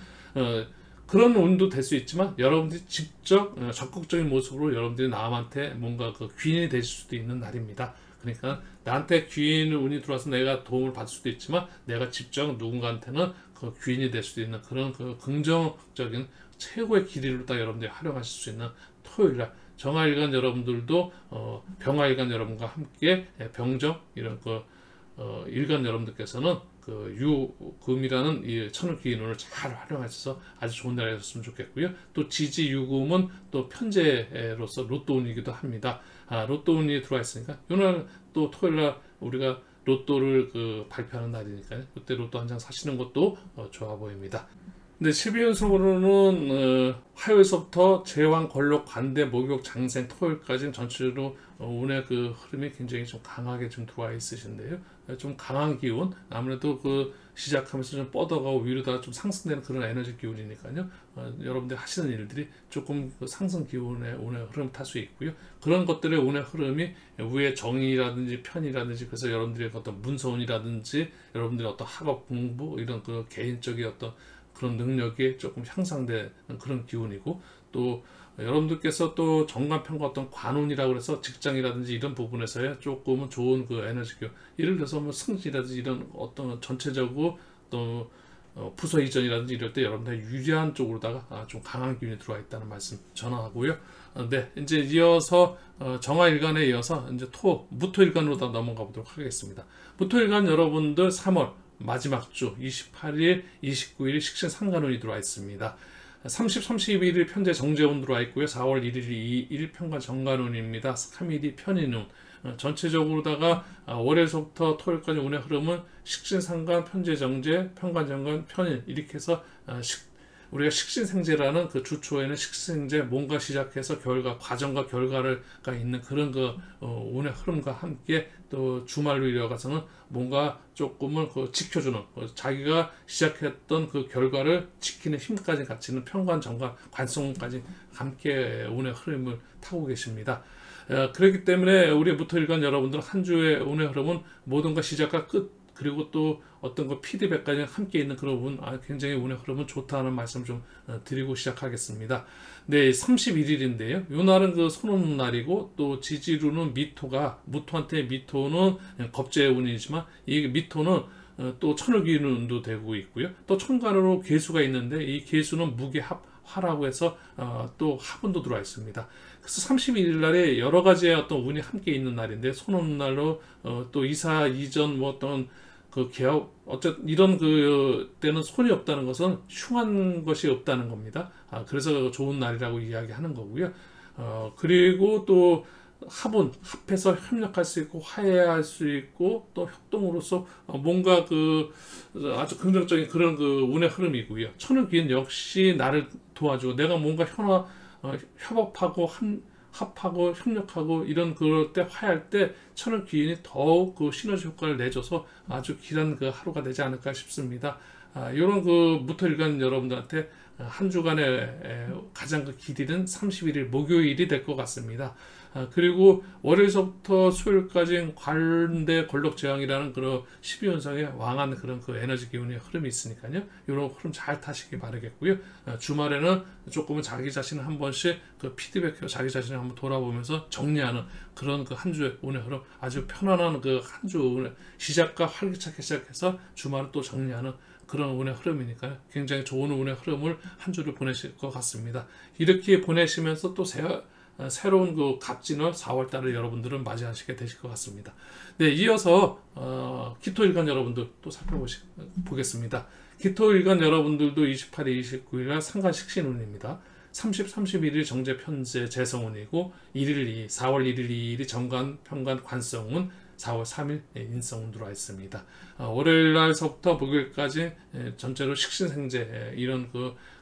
그런 운도 될 수 있지만 여러분들이 직접 적극적인 모습으로 여러분들이 남한테 뭔가 그 귀인이 되실 수도 있는 날입니다. 그러니까 나한테 귀인 운이 들어와서 내가 도움을 받을 수도 있지만 내가 직접 누군가한테는 그 귀인이 될 수도 있는 그런 그 긍정적인 최고의 길이로 다 여러분들이 활용하실 수 있는 토요일날 정화일간 여러분들도 병화일간 여러분과 함께 병정 이런 그 일간 여러분들께서는 그 유금이라는 이 천을귀인운을 잘 활용하셔서 아주 좋은 날이 되셨으면 좋겠고요. 또 지지 유금은 또 편제로서 로또운이기도 합니다. 로또운이 들어와 있으니까 오늘 또 토요일날 우리가 로또를 그 발표하는 날이니까요. 그때 로또 한 장 사시는 것도 좋아 보입니다. 근데 12연속으로는 화요일서부터 제왕, 권록, 관대, 목욕, 장생, 토요일까지는 전체적으로 운의 그 흐름이 굉장히 좀 강하게 좀 들어와 있으신데요. 좀 강한 기운, 아무래도 그 시작하면서 좀 뻗어가고 위로다가 좀 상승되는 그런 에너지 기운이니까요. 여러분들 하시는 일들이 조금 그 상승 기운의 운의 흐름을 탈 수 있고요. 그런 것들의 운의 흐름이 위에 정의라든지 편이라든지 그래서 여러분들의 어떤 문서운이라든지 여러분들의 어떤 학업 공부 이런 그 개인적인 어떤 그런 능력이 조금 향상되는 그런 기운이고 또 여러분들께서 또 정관편과 어떤 관운이라고 해서 직장이라든지 이런 부분에서의 조금은 좋은 그 에너지 기운, 예를 들어서 뭐 승진이라든지 이런 어떤 전체적으로 또 부서 이전이라든지 이럴 때 여러분들 유리한 쪽으로다가 좀 강한 기운이 들어와 있다는 말씀 전하고요. 네, 이제 이어서 정화일간에 이어서 이제 무토일간으로 다 넘어가 보도록 하겠습니다. 무토일간 여러분들 3월 마지막 주 28일, 29일 식신상간운이 들어와 있습니다. 30, 31일 편제 정제운 들어와 있고요. 4월 1일, 2일 편관 정관운입니다. 3일이 편인운. 전체적으로다가 월요일서부터 토요일까지 운의 흐름은 식신상간, 편제정제, 편관정관, 편인 이렇게 해서 우리가 식신생제라는 그 주초에는 식신생제 뭔가 시작해서 과정과 결과가 있는 그런 그 운의 흐름과 함께 또 주말로 이어가서는 뭔가 조금은 그 지켜주는 자기가 시작했던 그 결과를 지키는 힘까지 갖추는 편관, 정관, 관성까지 함께 운의 흐름을 타고 계십니다. 그렇기 때문에 우리 무토일간 여러분들 한 주의 운의 흐름은 모든가 시작과 끝 그리고 또 어떤 그 피드백까지 함께 있는 그런 부분 굉장히 운의 흐름은 좋다는 말씀 좀 드리고 시작하겠습니다. 네, 31일인데요. 이 날은 그 손오는 날이고 또 지지루는 무토한테 미토는 겁재의 운이지만 이 미토는 또 천을귀운도 되고 있고요. 또 천간으로 계수가 있는데 이 계수는 무게합화라고 해서 또 화분도 들어와 있습니다. 그래서 31일 날에 여러 가지의 어떤 운이 함께 있는 날인데 손오는 날로 또 이사 이전 뭐 어떤 그 개업 어쨌든 이런 그 때는 손이 없다는 것은 흉한 것이 없다는 겁니다. 그래서 좋은 날이라고 이야기하는 거고요. 그리고 또 합해서 협력할 수 있고 화해할 수 있고 또 협동으로서 뭔가 그 아주 긍정적인 그런 그 운의 흐름이고요. 천을귀인 역시 나를 도와주고 내가 뭔가 협업하고 합하고 협력하고 이런 그럴 때 화해할 때 천을귀인이 더욱 그 시너지 효과를 내줘서 아주 길한 그 하루가 되지 않을까 싶습니다. 이런 그 무토일간 여러분들한테 한 주간의 가장 그 길이는 31일 목요일이 될 것 같습니다. 그리고 월요일서부터 수요일까지 관대 권력재앙이라는 그런 12연성의 왕한 그런 그 에너지 기운의 흐름이 있으니까요. 이런 흐름 잘 타시기 바라겠고요. 주말에는 조금은 자기 자신을 한 번씩 그 피드백해서 자기 자신을 한번 돌아보면서 정리하는 그런 그 한 주의 운의 흐름, 아주 편안한 그 한 주 운의 시작과 활기차게 시작해서 주말을 또 정리하는 그런 운의 흐름이니까요. 굉장히 좋은 운의 흐름을 한 주를 보내실 것 같습니다. 이렇게 보내시면서 또 새로운 그 갑진월 4월달을 여러분들은 맞이하시게 되실 것 같습니다. 네, 이어서 기토일간 여러분들 또 살펴보겠습니다. 기토일간 여러분들도 28일, 29일날 상간식신운입니다. 30, 31일 정제 편제 재성운이고 4월 1일, 2일이 정관, 편관, 관성운, 4월 3일 인성운 들어와 있습니다. 월요일날서부터 목요일까지 전체로 식신생제 이런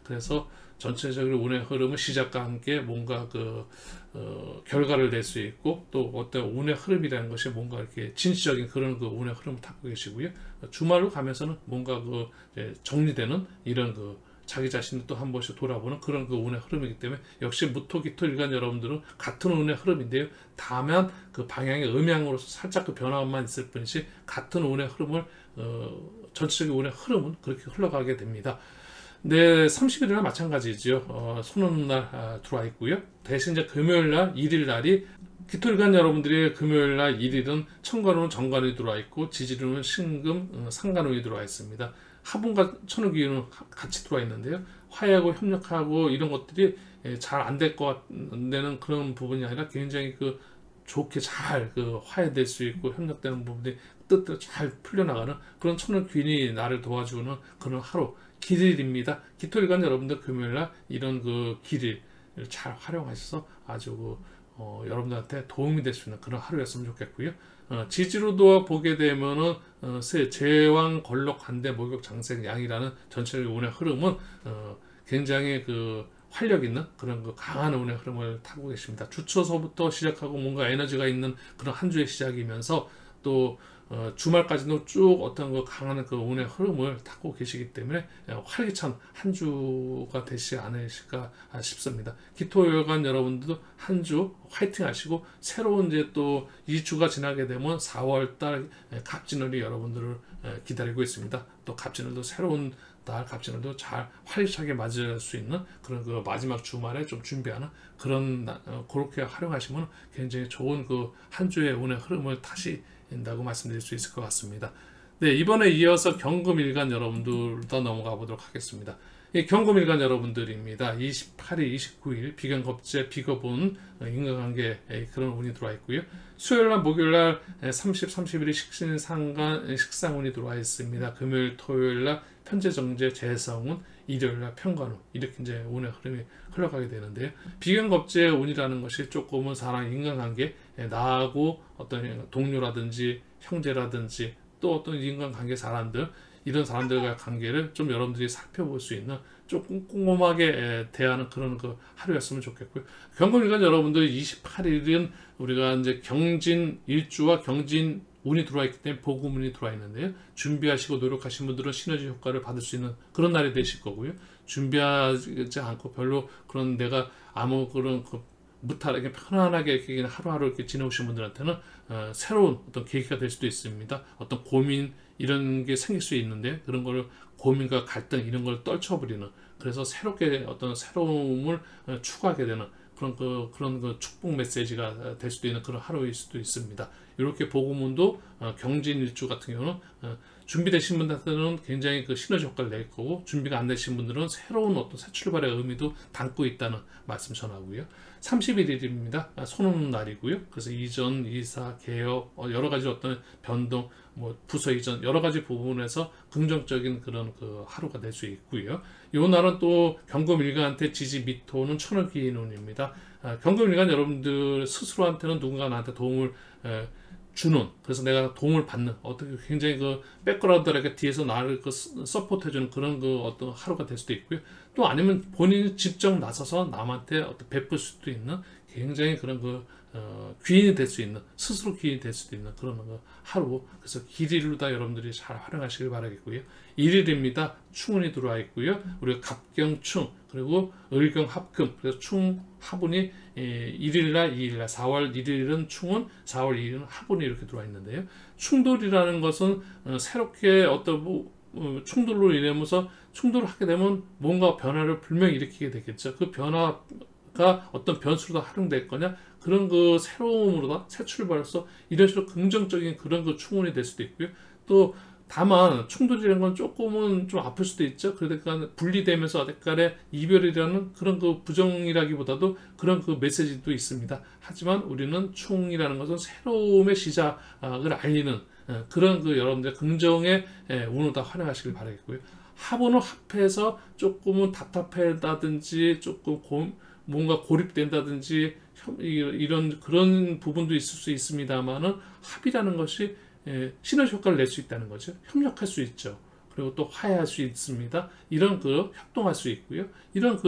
그래서 전체적으로 운의 흐름은 시작과 함께 뭔가 결과를 낼 수 있고 또 어떤 운의 흐름이라는 것이 뭔가 이렇게 진취적인 그런 그 운의 흐름을 타고 계시고요. 주말로 가면서는 뭔가 정리되는 이런 자기 자신을 또 한 번씩 돌아보는 그런 그 운의 흐름이기 때문에 역시 무토기토일간 여러분들은 같은 운의 흐름인데요. 다만 그 방향의 음향으로서 살짝 그 변화만 있을 뿐이지 같은 운의 흐름을 전체적인 운의 흐름은 그렇게 흘러가게 됩니다. 네, 30일이나 마찬가지죠. 손오는 날 들어와 있고요. 대신 이제 금요일 날, 1일 날이 기토일간 여러분들이 금요일 날 1일은 천간운은 정관이 들어와 있고 지지운은 신금, 상간운이 들어와 있습니다. 화분과 천을귀운은 같이 들어와 있는데요. 화해하고 협력하고 이런 것들이 잘 안 될 것 같는 그런 부분이 아니라 굉장히 좋게 잘 화해될 수 있고 협력되는 부분이 뜻대로 잘 풀려나가는 그런 천을귀인이 나를 도와주는 그런 하루. 길일입니다. 기토일간 여러분들 금요일날 이런 길일을 잘 활용하셔서 아주 여러분들한테 도움이 될 수 있는 그런 하루였으면 좋겠고요. 지지로도 보게 되면은 제왕 걸럭 관대 목욕 장생 양이라는 전체적인 운의 흐름은 굉장히 활력 있는 그런 강한 운의 흐름을 타고 계십니다. 주초서부터 시작하고 뭔가 에너지가 있는 그런 한 주의 시작이면서 또 주말까지도 쭉 어떤 강한 운의 흐름을 타고 계시기 때문에 활기찬 한 주가 되시지 않으실까 싶습니다. 기토일간 여러분들도 한 주 화이팅 하시고 새로운 이제 또 2주가 지나게 되면 4월달 갑진월이 여러분들을 기다리고 있습니다. 또 갑진월도 새로운 달 갑진을도 잘 활기차게 맞을 수 있는 그런 그 마지막 주말에 좀 준비하는 그런 그렇게 활용하시면 굉장히 좋은 그 한 주의 운의 흐름을 타신다고 말씀드릴 수 있을 것 같습니다. 네, 이번에 이어서 경금일간 여러분들도 넘어가 보도록 하겠습니다. 이 경금일간 여러분들입니다. 28일, 29일 비견겁제, 비겁운 인간관계 그런 운이 들어와 있고요. 수요일날, 목요일날 30, 31일 식신상간 식상운이 들어와 있습니다. 금요일, 토요일날 편재, 정제, 재성운, 일요일날 편관운 이렇게 이제 운의 흐름이 흘러가게 되는데요. 비견겁제 운이라는 것이 조금은 사람 인간관계 나하고 어떤 동료라든지 형제라든지 또 어떤 인간관계 사람들 이런 사람들과의 관계를 좀 여러분들이 살펴볼 수 있는 조금 꼼꼼하게 대하는 그런 그 하루였으면 좋겠고요. 경금일간 여러분들 28일은 우리가 이제 경진 일주와 경진 운이 들어와 있기 때문에 복음운이 들어와 있는데요. 준비하시고 노력하신 분들은 시너지 효과를 받을 수 있는 그런 날이 되실 거고요. 준비하지 않고 별로 그런 내가 아무 그런 그 무탈하게 편안하게 이렇게 하루하루 이렇게 지내오신 분들한테는 새로운 어떤 계기가 될 수도 있습니다. 어떤 고민 이런 게 생길 수 있는데 그런 거를 고민과 갈등 이런 걸 떨쳐버리는 그래서 새롭게 어떤 새로움을 추구하게 되는 그런 그 축복 메시지가 될 수도 있는 그런 하루일 수도 있습니다. 이렇게 복음운도 경진일주 같은 경우는 준비되신 분들한테는 굉장히 그 시너지 효과를 낼 거고 준비가 안 되신 분들은 새로운 어떤 새 출발의 의미도 담고 있다는 말씀 전하고요. 31일입니다. 손오는 날이고요. 그래서 이전, 이사, 개업, 여러 가지 어떤 변동, 뭐 부서 이전 여러 가지 부분에서 긍정적인 그런 그 하루가 될 수 있고요. 이 날은 또 경금일간한테 지지 미토는 천을기인운입니다. 경금일간 여러분들 스스로한테는 누군가 나한테 도움을 주는 그래서 내가 도움을 받는 어떻게 굉장히 그 백그라운드에게 뒤에서 나를 그 서포트해주는 그런 그 어떤 하루가 될 수도 있고요. 또 아니면 본인이 직접 나서서 남한테 어떤 베풀 수도 있는 굉장히 그런 그 귀인이 될 수 있는 스스로 귀인이 될 수도 있는 그런 하루 그래서 길이로 다 여러분들이 잘 활용하시길 바라겠고요. 1일입니다. 충운이 들어와 있고요. 우리가 갑경충 그리고 을경합금 그래서 충합운이 1일날 2일날 4월 1일은 충운 4월 2일은 합운이 이렇게 들어와 있는데요. 충돌이라는 것은 새롭게 어떤 충돌로 인하면서 충돌을 하게 되면 뭔가 변화를 분명히 일으키게 되겠죠. 그 변화가 어떤 변수로 다 활용될 거냐 그런 그 새로움으로다 새 출발로서 이런 식으로 긍정적인 그런 그 충운이 될 수도 있고요. 또 다만 충돌이라는 건 조금은 좀 아플 수도 있죠. 그러니까 분리되면서 어디까지 이별이라는 그런 그 부정이라기보다도 그런 그 메시지도 있습니다. 하지만 우리는 충이라는 것은 새로움의 시작을 알리는 그런 그 여러분들의 긍정의 운을 다 활용하시길 바라겠고요. 합원은 합해서 조금은 답답하다든지 조금 뭔가 고립된다든지 이런 그런 부분도 있을 수 있습니다만은 합이라는 것이 시너지 효과를 낼 수 있다는 거죠. 협력할 수 있죠. 그리고 또 화해할 수 있습니다. 이런 그 협동할 수 있고요. 이런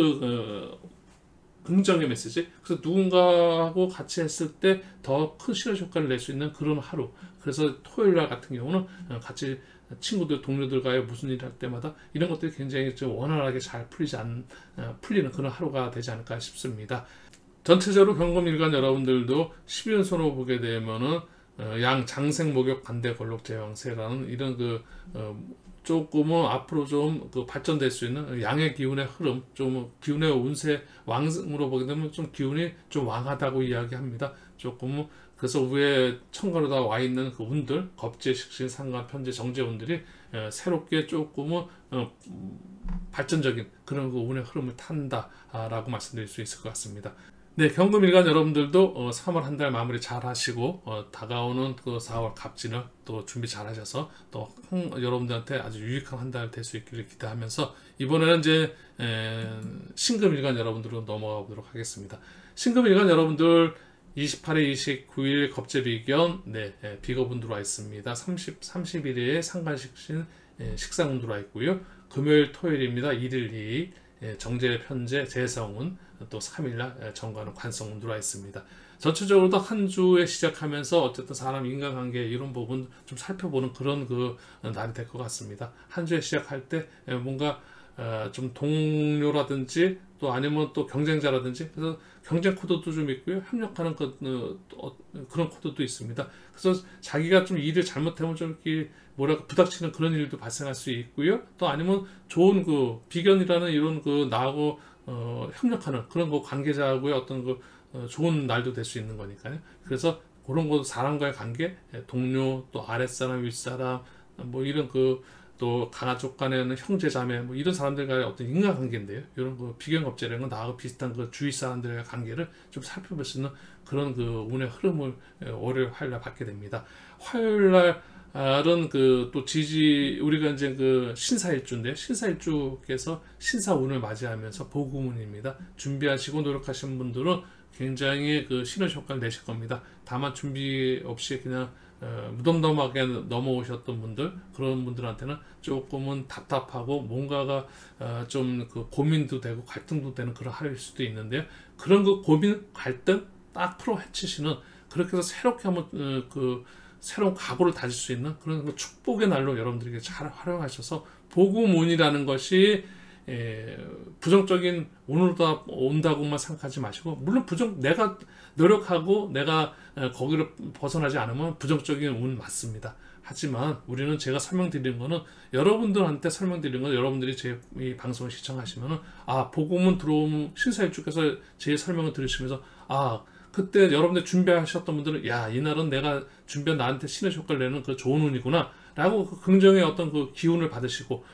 긍정의 메시지. 그래서 누군가하고 같이 했을 때 더 큰 시너지 효과를 낼 수 있는 그런 하루. 그래서 토요일 날 같은 경우는 같이 친구들, 동료들과의 무슨 일을 할 때마다 이런 것들이 굉장히 좀 원활하게 잘 풀리는 그런 하루가 되지 않을까 싶습니다. 전체적으로 경금일간 여러분들도 12연선으로 보게 되면은 양 장생 목욕 반대 걸록 제왕세라는 이런 조금은 앞으로 좀 발전될 수 있는 양의 기운의 흐름, 좀 기운의 운세 왕으로 보게 되면 좀 기운이 좀 왕하다고 이야기합니다. 조금은 그래서 위에 천간으로 다 와 있는 그 운들, 겁재, 식신, 상간, 편재, 정재 운들이 새롭게 조금은 발전적인 그런 그 운의 흐름을 탄다라고 말씀드릴 수 있을 것 같습니다. 네, 경금일간 여러분들도 3월 한 달 마무리 잘 하시고 다가오는 그 4월 갑진을 또 준비 잘 하셔서 또 여러분들한테 아주 유익한 한 달 될 수 있기를 기대하면서 이번에는 이제 신금일간 여러분들로 넘어가 보도록 하겠습니다. 신금일간 여러분들 28일, 29일 겁재비견 비겁운 들어와 있습니다. 31일에 상간식신 식상운 들어와 있고요. 금요일, 토요일입니다. 1일, 2일 정제, 편재, 재성운 또 3일날 정관은 관성운 들어와 있습니다. 전체적으로 한 주에 시작하면서 어쨌든 사람 인간관계 이런 부분 좀 살펴보는 그런 그 날이 될 것 같습니다. 한 주에 시작할 때 뭔가 좀 동료라든지 또 아니면 또 경쟁자라든지, 그래서 경쟁 코드도 좀 있고요. 협력하는 그런 코드도 있습니다. 그래서 자기가 좀 일을 잘못하면 좀 이렇게 뭐랄까 부닥치는 그런 일도 발생할 수 있고요. 또 아니면 좋은 그 비견이라는 이런 그 나하고 협력하는 그런 거 관계자하고의 어떤 그 좋은 날도 될 수 있는 거니까요. 그래서 그런 거 사람과의 관계, 동료, 또 아랫사람, 윗사람, 뭐 이런 그 또 가족 간에는 형제 자매 뭐 이런 사람들과의 어떤 인간관계인데요. 이런 그 비견업체라는 건 나하고 비슷한 그 주위 사람들의 관계를 좀 살펴볼 수 있는 그런 그 운의 흐름을 월요일 화요일 받게 됩니다. 화요일 날은 그 또 우리가 이제 그 신사일주인데, 신사일주께서 신사운을 맞이하면서 복음운입니다. 준비하시고 노력하신 분들은 굉장히 그 시너지 효과를 내실 겁니다. 다만 준비 없이 그냥 무덤덤하게 넘어오셨던 분들, 그런 분들한테는 조금은 답답하고 뭔가가 좀 그 고민도 되고 갈등도 되는 그런 하루일 수도 있는데요. 그런 그 고민, 갈등 딱 풀어 헤치시는, 그렇게 해서 새롭게 한번 그 새로운 각오를 다질 수 있는 그런 그 축복의 날로 여러분들에게 잘 활용하셔서, 복음운이라는 것이 부정적인 운으로 온다고만 생각하지 마시고, 물론 내가 노력하고 내가 거기를 벗어나지 않으면 부정적인 운 맞습니다. 하지만 우리는 제가 설명드리는 거는, 여러분들한테 설명드리는 건, 여러분들이 제 이 방송을 시청하시면은 복음은 들어오면 신사일주께서 제 설명을 들으시면서 그때 여러분들 준비하셨던 분들은 이날은 내가 준비한 나한테 시너지 효과를 내는 그 좋은 운이구나 라고 그 긍정의 어떤 그 기운을 받으시고,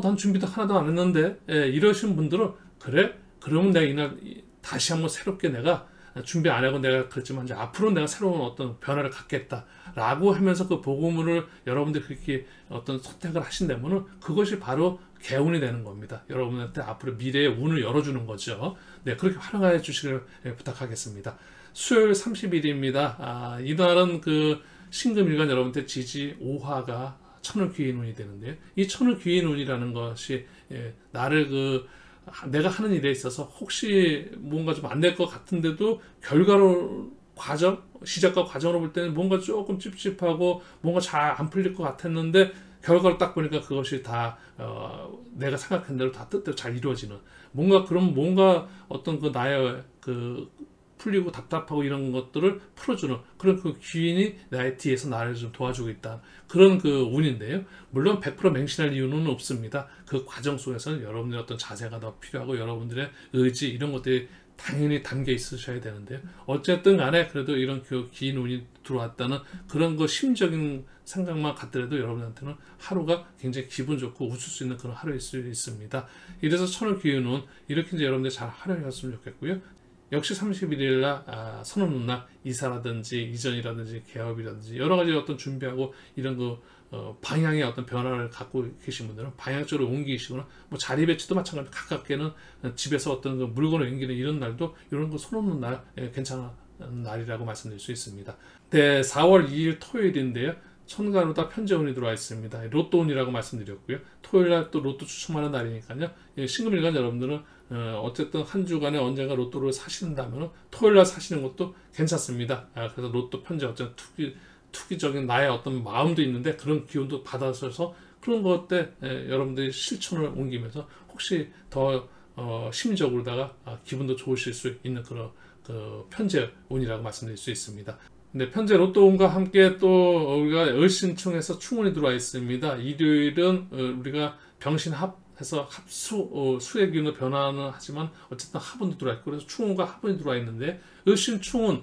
난 준비도 하나도 안 했는데 이러신 분들은, 그래? 그러면 내가 이날 다시 한번 새롭게 내가 준비 안 하고, 내가 그랬지만 이제 앞으로 내가 새로운 어떤 변화를 갖겠다 라고 하면서 그 복음을 여러분들이 그렇게 어떤 선택을 하신다면은, 그것이 바로 개운이 되는 겁니다. 여러분한테 앞으로 미래의 운을 열어주는 거죠. 네, 그렇게 활용해 주시길 부탁하겠습니다. 수요일 30일입니다. 이날은 그 신금일간 여러분한테 지지 5화가 천을귀인운이 되는데요. 이 천을귀인운이라는 것이 나를 내가 하는 일에 있어서 혹시 뭔가 좀 안 될 것 같은데도, 결과로 시작과 과정으로 볼 때는 뭔가 조금 찝찝하고 뭔가 잘 안 풀릴 것 같았는데, 결과를 딱 보니까 그것이 다 내가 생각한 대로 다 뜻대로 잘 이루어지는, 뭔가 어떤 그 나의 그 풀리고 답답하고 이런 것들을 풀어주는 그런 그 귀인이 나의 뒤에서 나를 좀 도와주고 있다, 그런 그 운인데요. 물론 100% 맹신할 이유는 없습니다. 그 과정 속에서는 여러분들의 어떤 자세가 더 필요하고, 여러분들의 의지, 이런 것들이 당연히 담겨 있으셔야 되는데요. 어쨌든 간에 그래도 이런 그 긴 운이 들어왔다는 그런 거 심적인 생각만 갖더라도 여러분한테는 하루가 굉장히 기분 좋고 웃을 수 있는 그런 하루일 수 있습니다. 이래서 천을귀인운 이렇게 이제 여러분들 잘 활용하셨으면 좋겠고요. 역시 31일날 선언운날, 이사라든지 이전이라든지 개업이라든지 여러 가지 어떤 준비하고 이런 방향의 어떤 변화를 갖고 계신 분들은 방향 쪽으로 옮기시거나, 뭐 자리 배치도 마찬가지로 가깝게는 집에서 어떤 그 물건을 옮기는 이런 날도, 이런 거 손없는 날 괜찮은 날이라고 말씀드릴 수 있습니다. 네, 4월 2일 토요일인데요. 천간으로다 편재운이 들어와 있습니다. 로또운이라고 말씀드렸고요. 토요일날 또 로또 추첨하는 날이니까요. 신금일간 여러분들은 어쨌든 한 주간에 언젠가 로또를 사신다면 토요일날 사시는 것도 괜찮습니다. 그래서 로또 편재, 어쨌든 투기적인 나의 어떤 마음도 있는데 그런 기운도 받아서 그런 것 때 여러분들이 실천을 옮기면서 혹시 더 심리적으로다가 기분도 좋으실 수 있는 그런 그 편재운이라고 말씀드릴 수 있습니다. 근데 편재 로또운과 함께 또 우리가 을신충에서 충운이 들어와 있습니다. 일요일은 우리가 병신합해서 수의 기운으로 변화는 하지만 어쨌든 합운도 들어와 있고, 그래서 충운과 합운이 들어와 있는데, 을신충운,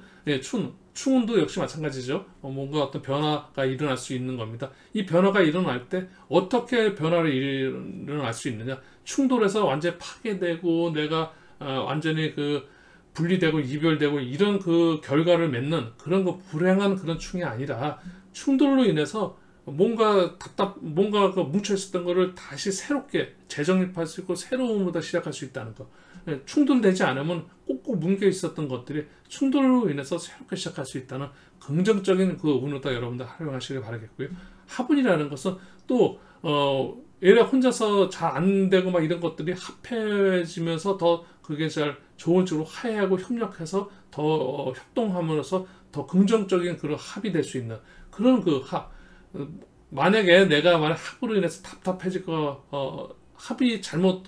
충운도 역시 마찬가지죠. 뭔가 어떤 변화가 일어날 수 있는 겁니다. 이 변화가 일어날 때 어떻게 변화를 일어날 수 있느냐? 충돌해서 완전히 파괴되고 내가 완전히 분리되고 이별되고 이런 그 결과를 맺는 그런 불행한 그런 충이 아니라, 충돌로 인해서 뭔가 뭉쳐 있었던 거를 다시 새롭게 재정립할 수 있고 새로운보다 시작할 수 있다는 거. 충돌되지 않으면 꽁꽁 뭉겨 있었던 것들이 충돌로 인해서 새롭게 시작할 수 있다는 긍정적인 그 운으로 여러분들 활용하시길 바라겠고요. 화분이라는 것은 또 얘가 혼자서 잘 안 되고 막 이런 것들이 합해지면서 더 그게 잘 좋은 쪽으로 화해하고 협력해서 더 협동함으로써 더 긍정적인 그런 합이 될 수 있는 그런 그 합. 만약에 내가 합으로 인해서 답답해질 합이 잘못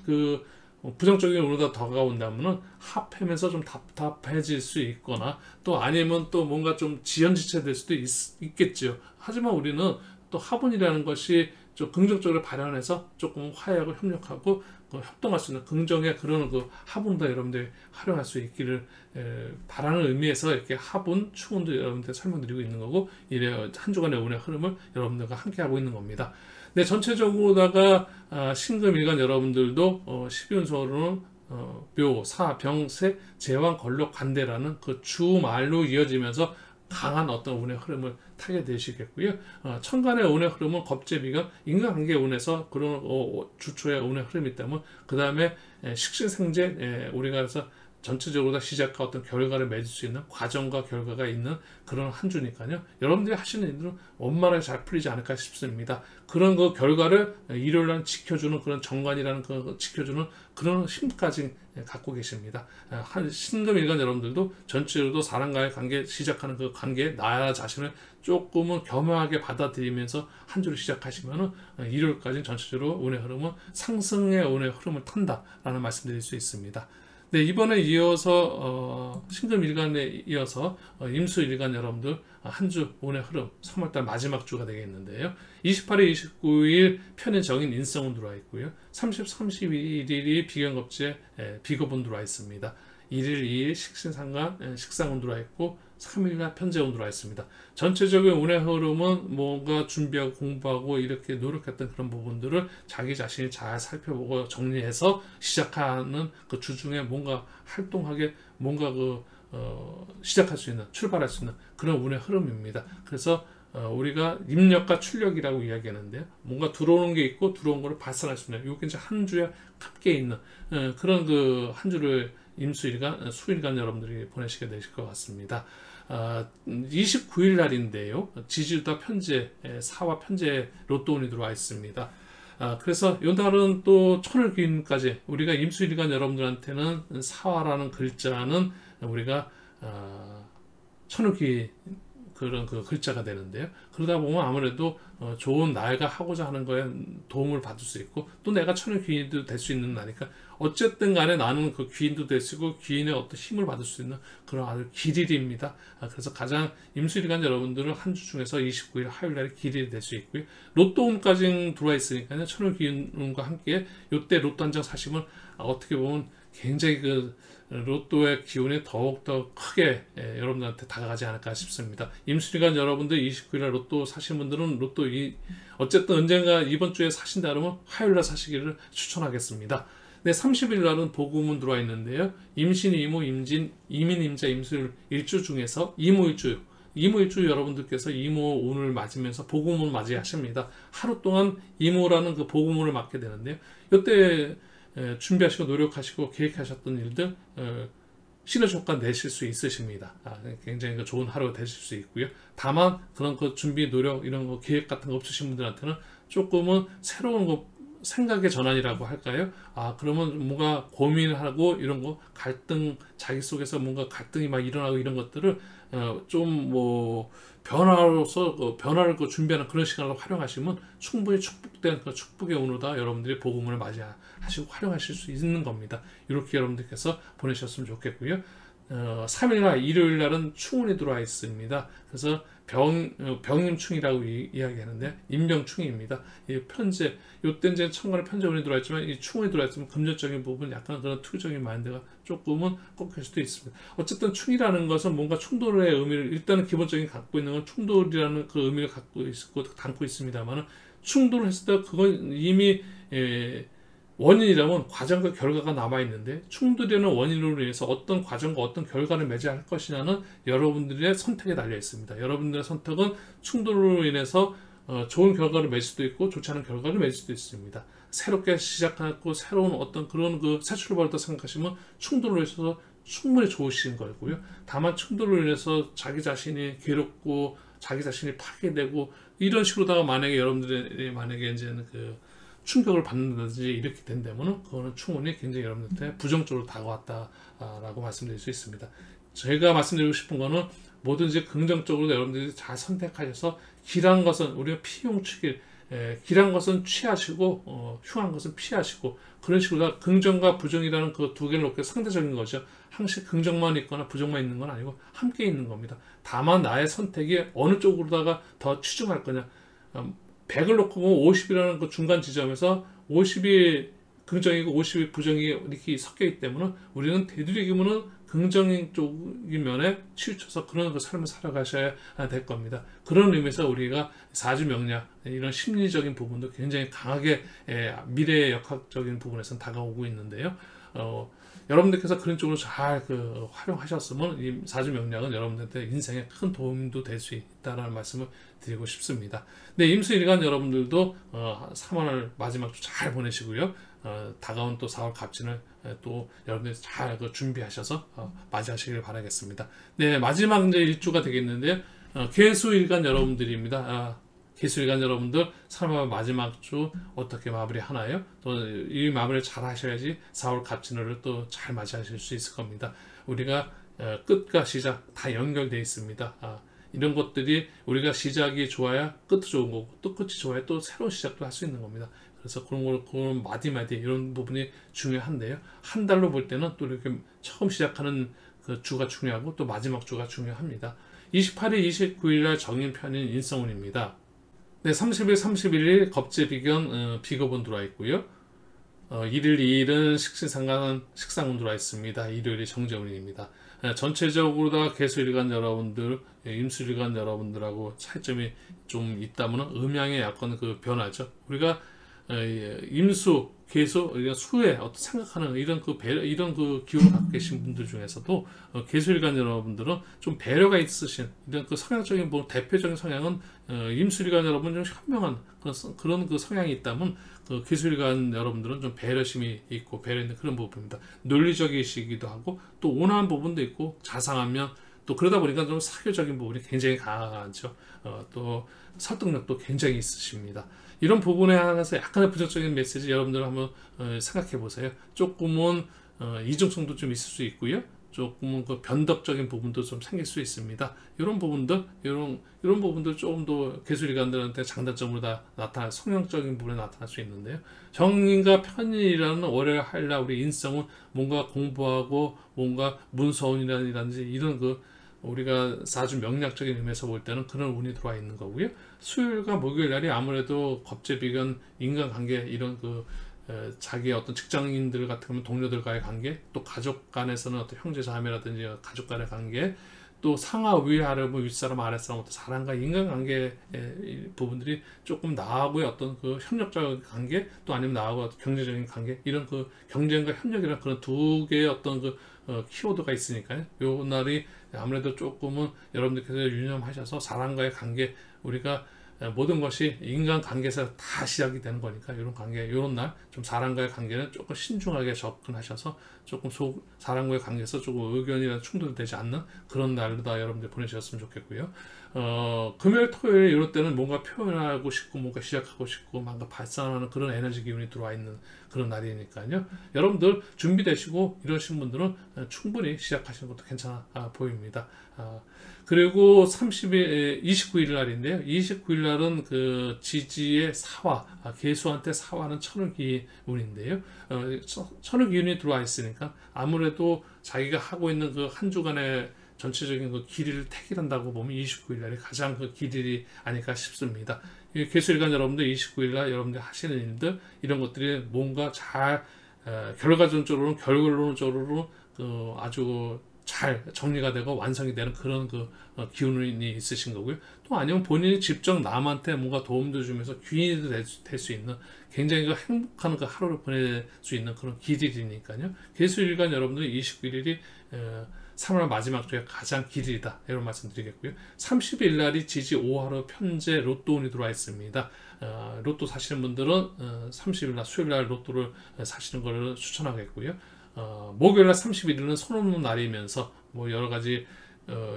부정적인 운으로 다가온다면은 합하면서 좀 답답해질 수 있거나 또 아니면 또 뭔가 좀 지연지체될 수도 있겠죠. 하지만 우리는 또 화분이라는 것이 좀 긍정적으로 발현해서 조금 화해하고 협력하고 협동할 수 있는 긍정의 그런 그 화분도 여러분들이 활용할 수 있기를 바라는 의미에서 이렇게 화분, 추운도 여러분들 설명드리고 있는 거고, 이래 한 주간의 운의 흐름을 여러분들과 함께 하고 있는 겁니다. 네, 전체적으로다가 신금일간 여러분들도 12운서로는 묘, 사, 병, 세, 제왕, 걸록, 관대라는 그 주말로 이어지면서 강한 어떤 운의 흐름을 타게 되시겠고요. 천간의 운의 흐름은 겁재비가 인간관계 운에서 그런 주초의 운의 흐름이 있다면, 그 다음에 식신생재, 우리가 그래서 전체적으로 다 시작과 어떤 결과를 맺을 수 있는 과정과 결과가 있는 그런 한 주니까요. 여러분들이 하시는 일들은 원만하게 잘 풀리지 않을까 싶습니다. 그런 그 결과를 일요일날 지켜주는 그런 정관이라는 그 지켜주는 그런 힘까지 갖고 계십니다. 한 신금일간 여러분들도 전체로도 사람과의 관계 시작하는 그 관계에 나 자신을 조금은 겸허하게 받아들이면서 한 주를 시작하시면은 일요일까지 전체적으로 운의 흐름은 상승의 운의 흐름을 탄다라는 말씀드릴 수 있습니다. 네, 이번에 이어서 신금일간에 이어서 임수일간 여러분들 한 주 운의 흐름 3월달 마지막 주가 되겠는데요. 28일, 29일 편인 정인 인성운 들어와 있고요. 30, 31일이 비견겁지에 비겁운 들어와 있습니다. 1일, 2일 식신상간 식상운 들어와 있고 3일날 편재운 들어와 있습니다. 전체적인 운의 흐름은 뭔가 준비하고 공부하고 이렇게 노력했던 그런 부분들을 자기 자신이 잘 살펴보고 정리해서 시작하는 그 주중에 뭔가 활동하게 뭔가 시작할 수 있는, 출발할 수 있는 그런 운의 흐름입니다. 그래서 우리가 입력과 출력이라고 이야기하는데요. 뭔가 들어오는 게 있고 들어온 거를 발산할 수 있는, 이게 이제 한 주에 함께 있는 그런 그 한 주를 임수일간, 수일간 여러분들이 보내시게 되실 것 같습니다. 29일 날인데요. 지지다 편재, 사와 편재 로또운이 들어와 있습니다. 그래서 이 날은 또 천을귀인까지 우리가 임수일간 여러분들한테는 사화라는 글자는 우리가 천을귀 그런 그 글자가 되는데요. 그러다 보면 아무래도 좋은 나이가 하고자 하는 거에 도움을 받을 수 있고, 또 내가 천의 귀인도 될 수 있는 나니까 어쨌든 간에 나는 그 귀인도 될 수 있고 귀인의 어떤 힘을 받을 수 있는 그런 아주 길일입니다. 그래서 가장 임수일간 여러분들은 한 주 중에서 29일 화요일날이 길일이 될 수 있고요. 로또운까지 들어와 있으니까요. 천의 귀인과 함께 이때 로또 한 장 사시면 어떻게 보면 굉장히 그 로또의 기운이 더욱더 크게 여러분들한테 다가가지 않을까 싶습니다. 임수일간 여러분들 29일날 로또 사신 분들은 로또 어쨌든 언젠가 이번 주에 사신다 그러면 화요일날 사시기를 추천하겠습니다. 네, 30일 날은 복음운 들어와 있는데요. 임신, 이모, 임진, 이민, 임자, 임술 일주 중에서 이모일주 여러분들께서 이모운을 맞으면서 복음운을 맞이하십니다. 하루 동안 이모라는 그 복음운을 맞게 되는데요. 이때 준비하시고 노력하시고 계획하셨던 일들 신의 조건 내실 수 있으십니다. 굉장히 좋은 하루가 되실 수 있고요. 다만 그런 그 준비 노력 이런 거 계획 같은 거 없으신 분들한테는 조금은 새로운 거 생각의 전환이라고 할까요? 그러면 뭔가 고민하고 이런 거 갈등, 자기 속에서 뭔가 갈등이 막 일어나고 이런 것들을 좀 뭐 변화로서 변화를 준비하는 그런 시간을 활용하시면 충분히 축복된 그 축복의 운으로다 여러분들이 복음을 맞이하시고 활용하실 수 있는 겁니다. 이렇게 여러분들께서 보내셨으면 좋겠고요. 3일날 일요일날은 충운이 들어와 있습니다. 그래서 병임충이라고 이야기하는데 임병충입니다. 이 편재, 요때 이제 천간에 편재운이 들어와 있지만 이 충운이 들어와 있으면 금전적인 부분 약간 그런 투기적인 마인드가 조금은 꺾일 수도 있습니다. 어쨌든 충이라는 것은 뭔가 충돌의 의미를 일단은 기본적인 갖고 있는 건 충돌이라는 그 의미를 갖고 있고 담고 있습니다만은 충돌을 했을 때 그건 이미 원인이라면 과정과 결과가 남아있는데 충돌이라는 원인으로 인해서 어떤 과정과 어떤 결과를 맺어야 할 것이냐는 여러분들의 선택에 달려 있습니다. 여러분들의 선택은 충돌로 인해서 좋은 결과를 맺을 수도 있고 좋지 않은 결과를 맺을 수도 있습니다. 새롭게 시작하고 새로운 어떤 그런 그 새 출발을 생각하시면 충돌로 인해서 충분히 좋으신 거고요. 다만 충돌로 인해서 자기 자신이 괴롭고 자기 자신이 파괴되고 이런 식으로다가 만약에 여러분들이 만약에 이제는 그 충격을 받는다든지 이렇게 된다면 그거는 충운이 굉장히 여러분들한테 부정적으로 다가왔다라고 말씀드릴 수 있습니다. 제가 말씀드리고 싶은 거는 뭐든지 긍정적으로 여러분들이 잘 선택하셔서 길한 것은 우리가 피용축일 길한 것은 취하시고 흉한 것은 피하시고, 그런 식으로 긍정과 부정이라는 그 두 개를 놓고 상대적인 거죠. 항상 긍정만 있거나 부정만 있는 건 아니고 함께 있는 겁니다. 다만 나의 선택이 어느 쪽으로다가 더 치중할 거냐. 100을 놓고 보면 50이라는 그 중간 지점에서 50이 긍정이고 50이 부정이 이렇게 섞여 있기 때문에 우리는 되도록이면은 긍정적인 쪽인 면에 치우쳐서 그런 그 삶을 살아가셔야 될 겁니다. 그런 의미에서 우리가 사주 명략, 이런 심리적인 부분도 굉장히 강하게 미래의 역학적인 부분에서 다가오고 있는데요. 여러분들께서 그런 쪽으로 잘 활용하셨으면 이 사주 명략은 여러분들한테 인생에 큰 도움도 될 수 있다는 말씀을 드리고 싶습니다. 네, 임수일간 여러분들도 3월 마지막 주 잘 보내시고요. 다가온 또 4월 갑진을 또 여러분들이 잘 준비하셔서 맞이하시길 바라겠습니다. 네, 마지막 이제 일주가 되겠는데요. 개수일간 여러분들입니다. 개수일간 여러분들 3월 마지막 주 어떻게 마무리하나요? 또 이 마무리를 잘 하셔야지 4월 갑진을 또 잘 맞이하실 수 있을 겁니다. 우리가 끝과 시작 다 연결되어 있습니다. 이런 것들이 우리가 시작이 좋아야 끝도 좋은 거고, 또 끝이 좋아야 또 새로운 시작도 할 수 있는 겁니다. 그래서 그런 마디마디 이런 부분이 중요한데요. 한 달로 볼 때는 또 이렇게 처음 시작하는 그 주가 중요하고 또 마지막 주가 중요합니다. 28일, 29일 날 정인편인 인성운입니다. 네, 30일, 31일 겁재비견 비겁은 들어와 있고요. 1일, 2일은 식신상간 식상운 들어와 있습니다. 일요일이 정제운입니다. 전체적으로 다 개수일간 여러분들, 임수일간 여러분들하고 차이점이 좀 있다면 음양의 약간 그 변화죠. 우리가 임수, 개수, 수에 어떤 생각하는 이런 그 기운을 갖고 계신 분들 중에서도 개수일간 여러분들은 좀 배려가 있으신 이런 그 성향적인 대표적인 성향은 임수일간 여러분 좀 현명한 그런 그 성향이 있다면 개수일간 여러분들은 좀 배려심이 있고 배려 있는 그런 부분입니다. 논리적이시기도 하고 또 온화한 부분도 있고 자상하면 또 그러다 보니까 좀 사교적인 부분이 굉장히 강하죠. 또 설득력도 굉장히 있으십니다. 이런 부분에 한해서 약간의 부정적인 메시지 여러분들 한번 생각해 보세요. 조금은 이중성도 좀 있을 수 있고요. 조금은 그 변덕적인 부분도 좀 생길 수 있습니다. 이런 부분들 조금 더 개수일간들한테 장단점으로 다 나타날 성향적인 부분에 나타날 수 있는데요. 정인과 편인이라는 월요일 한날 우리 인성은 뭔가 공부하고 뭔가 문서운이라든지 이런 우리가 사주 명략적인 의미에서 볼 때는 그런 운이 들어와 있는 거고요. 수요일과 목요일 날이 아무래도 겁재비견 인간관계 이런 자기의 어떤 직장인들 같은 동료들과의 관계, 또 가족 간에서는 어떤 형제자매라든지 가족 간의 관계, 또 상하 위아래 윗사람 아랫사람 어떤 사람과 인간관계 부분들이 조금 나하고의 어떤 협력적인 관계, 또 아니면 나하고 어떤 경제적인 관계, 이런 경쟁과 협력이라는 그런 두 개의 어떤 키워드가 있으니까요. 요 날이 아무래도 조금은 여러분들께서 유념하셔서 사람과의 관계, 우리가 모든 것이 인간관계에서 다 시작이 되는 거니까 이런 관계, 이런 날 좀 사람과의 관계는 조금 신중하게 접근하셔서 조금 사람과의 관계에서 조금 의견이나 충돌되지 않는 그런 날로 다 여러분들 보내셨으면 좋겠고요. 금요일, 토요일 이럴 때는 뭔가 표현하고 싶고 뭔가 시작하고 싶고 뭔가 발산하는 그런 에너지 기운이 들어와 있는 그런 날이니까요. 여러분들 준비되시고 이러신 분들은 충분히 시작하시는 것도 괜찮아 보입니다. 그리고 29일 날인데요. 29일 날은 그 지지의 사화, 개수한테 사화는 천을기운인데요. 천을기운이 들어와 있으니까 아무래도 자기가 하고 있는 그 한 주간의 전체적인 그 길이를 택일한다고 보면 29일 날이 가장 그 길이 아닐까 싶습니다. 개수일간 여러분들 29일 날 여러분들 하시는 일들 이런 것들이 뭔가 잘 결과론적으로 아주 잘 정리가 되고 완성이 되는 그런 기운이 있으신 거고요. 또 아니면 본인이 직접 남한테 뭔가 도움도 주면서 귀인이 될 수 있는 굉장히 행복한 하루를 보낼 수 있는 그런 기일이니까요. 개수일간 여러분들 29일이 3월 마지막 주에 가장 길이다 이런 말씀 드리겠고요. 30일 날이 지지 5하루 편제 로또운이 들어와 있습니다. 로또 사시는 분들은 30일 날 수요일 날 로또를 사시는 것을 추천하겠고요. 목요일 날 31일은 손 없는 날이면서 뭐 여러 가지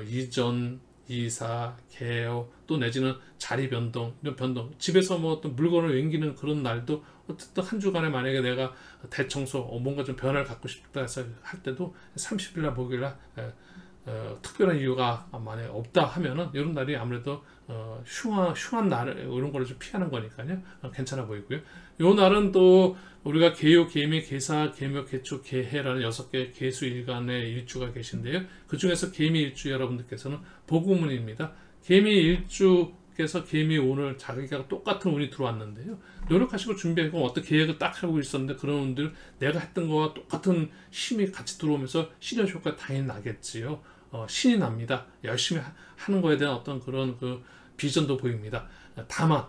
이전, 이사, 개요, 또 내지는 자리 변동, 이런 변동, 집에서 뭐 어떤 물건을 옮기는 그런 날도 어쨌든 한 주간에 만약에 내가 대청소, 뭔가 좀 변화를 갖고 싶다 해서 할 때도 30일 날 목요일 날 특별한 이유가 만약에 없다 하면은 이런 날이 아무래도 흉한 날 이런 거를 좀 피하는 거니까요. 괜찮아 보이고요. 요 날은 또 우리가 계요, 계미, 계사, 계묘, 계초, 계해라는 6개 계수일간의 일주가 계신데요. 그 중에서 계미일주 여러분들께서는 복우문입니다. 계미일주께서 계미운을 자기가 똑같은 운이 들어왔는데요. 노력하시고 준비하고 어떤 계획을 딱 하고 있었는데 그런 운들 내가 했던 거와 똑같은 힘이 같이 들어오면서 신의 효과가 당연히 나겠지요. 신이 납니다. 열심히 하는 거에 대한 어떤 그런 그 비전도 보입니다. 다만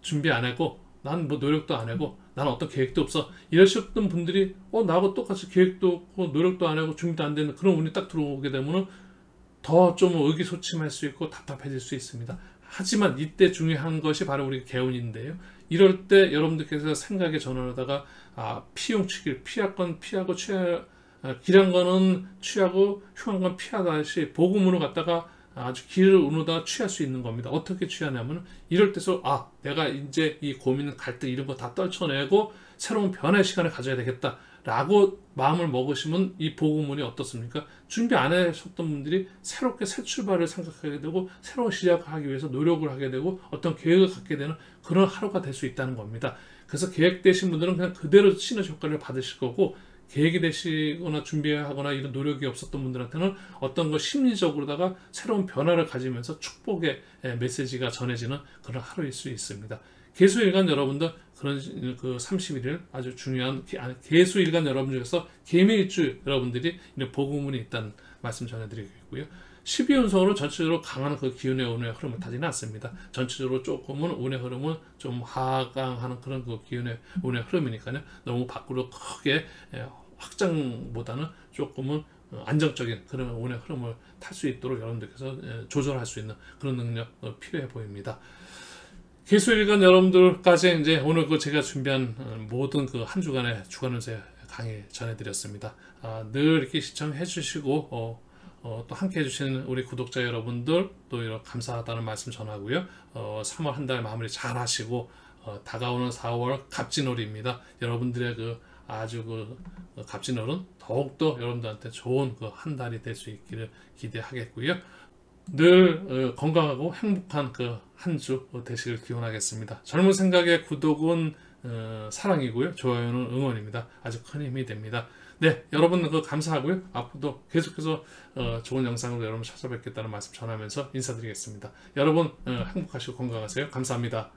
준비 안 하고 난 뭐 노력도 안 하고 난 어떤 계획도 없어 이러셨던 분들이 나하고 똑같이 계획도 없고 노력도 안 하고 준비도 안 되는 그런 운이 딱 들어오게 되면은 더 좀 의기소침할 수 있고 답답해질 수 있습니다. 하지만 이때 중요한 것이 바로 우리 개운인데요. 이럴 때 여러분들께서 생각의 전환하다가 피용치길 피할 건 피하고 길한 거는 취하고 흉한 건 피하다시 복음으로 갔다가 아주 길을 운으다 취할 수 있는 겁니다. 어떻게 취하냐면 이럴 때서 내가 이제 이 고민, 갈등 이런 거 다 떨쳐내고 새로운 변화의 시간을 가져야 되겠다 라고 마음을 먹으시면 이 복음운이 어떻습니까? 준비 안 하셨던 분들이 새롭게 새 출발을 생각하게 되고 새로운 시작을 하기 위해서 노력을 하게 되고 어떤 계획을 갖게 되는 그런 하루가 될 수 있다는 겁니다. 그래서 계획되신 분들은 그냥 그대로 신의 효과를 받으실 거고 계획이 되시거나 준비하거나 이런 노력이 없었던 분들한테는 어떤 거 심리적으로다가 새로운 변화를 가지면서 축복의 메시지가 전해지는 그런 하루일 수 있습니다. 계수일간 여러분들 그런 그 31일 아주 중요한 계수일간 여러분 중에서 계미일주 여러분들이 이런 복음운이 있다는 말씀 전해드리겠고요. 12운성으로 전체적으로 강한 그 기운의 운의 흐름을 타지는 않습니다. 전체적으로 조금은 운의 흐름은 좀 하강하는 그런 그 기운의 운의 흐름이니까요. 너무 밖으로 크게 확장보다는 조금은 안정적인 그런 운의 흐름을 탈 수 있도록 여러분들께서 조절할 수 있는 그런 능력 필요해 보입니다. 계수일간 여러분들까지 이제 오늘 그 제가 준비한 모든 그 한 주간의 주간운세 강의 전해드렸습니다. 늘 이렇게 시청해 주시고 또 함께 해주시는 우리 구독자 여러분들 또 이렇게 감사하다는 말씀 전하고요. 3월 한 달 마무리 잘 하시고 다가오는 4월 갑진월입니다. 여러분들의 그 아주 그 갑진월은 더욱더 여러분들한테 좋은 그 한 달이 될 수 있기를 기대하겠고요. 늘 건강하고 행복한 그 한 주 되시길 기원하겠습니다. 젊은 생각의 구독은 사랑이고요. 좋아요는 응원입니다. 아주 큰 힘이 됩니다. 네, 여러분 감사하고요. 앞으로도 계속해서 좋은 영상으로 여러분 찾아뵙겠다는 말씀 전하면서 인사드리겠습니다. 여러분 행복하시고 건강하세요. 감사합니다.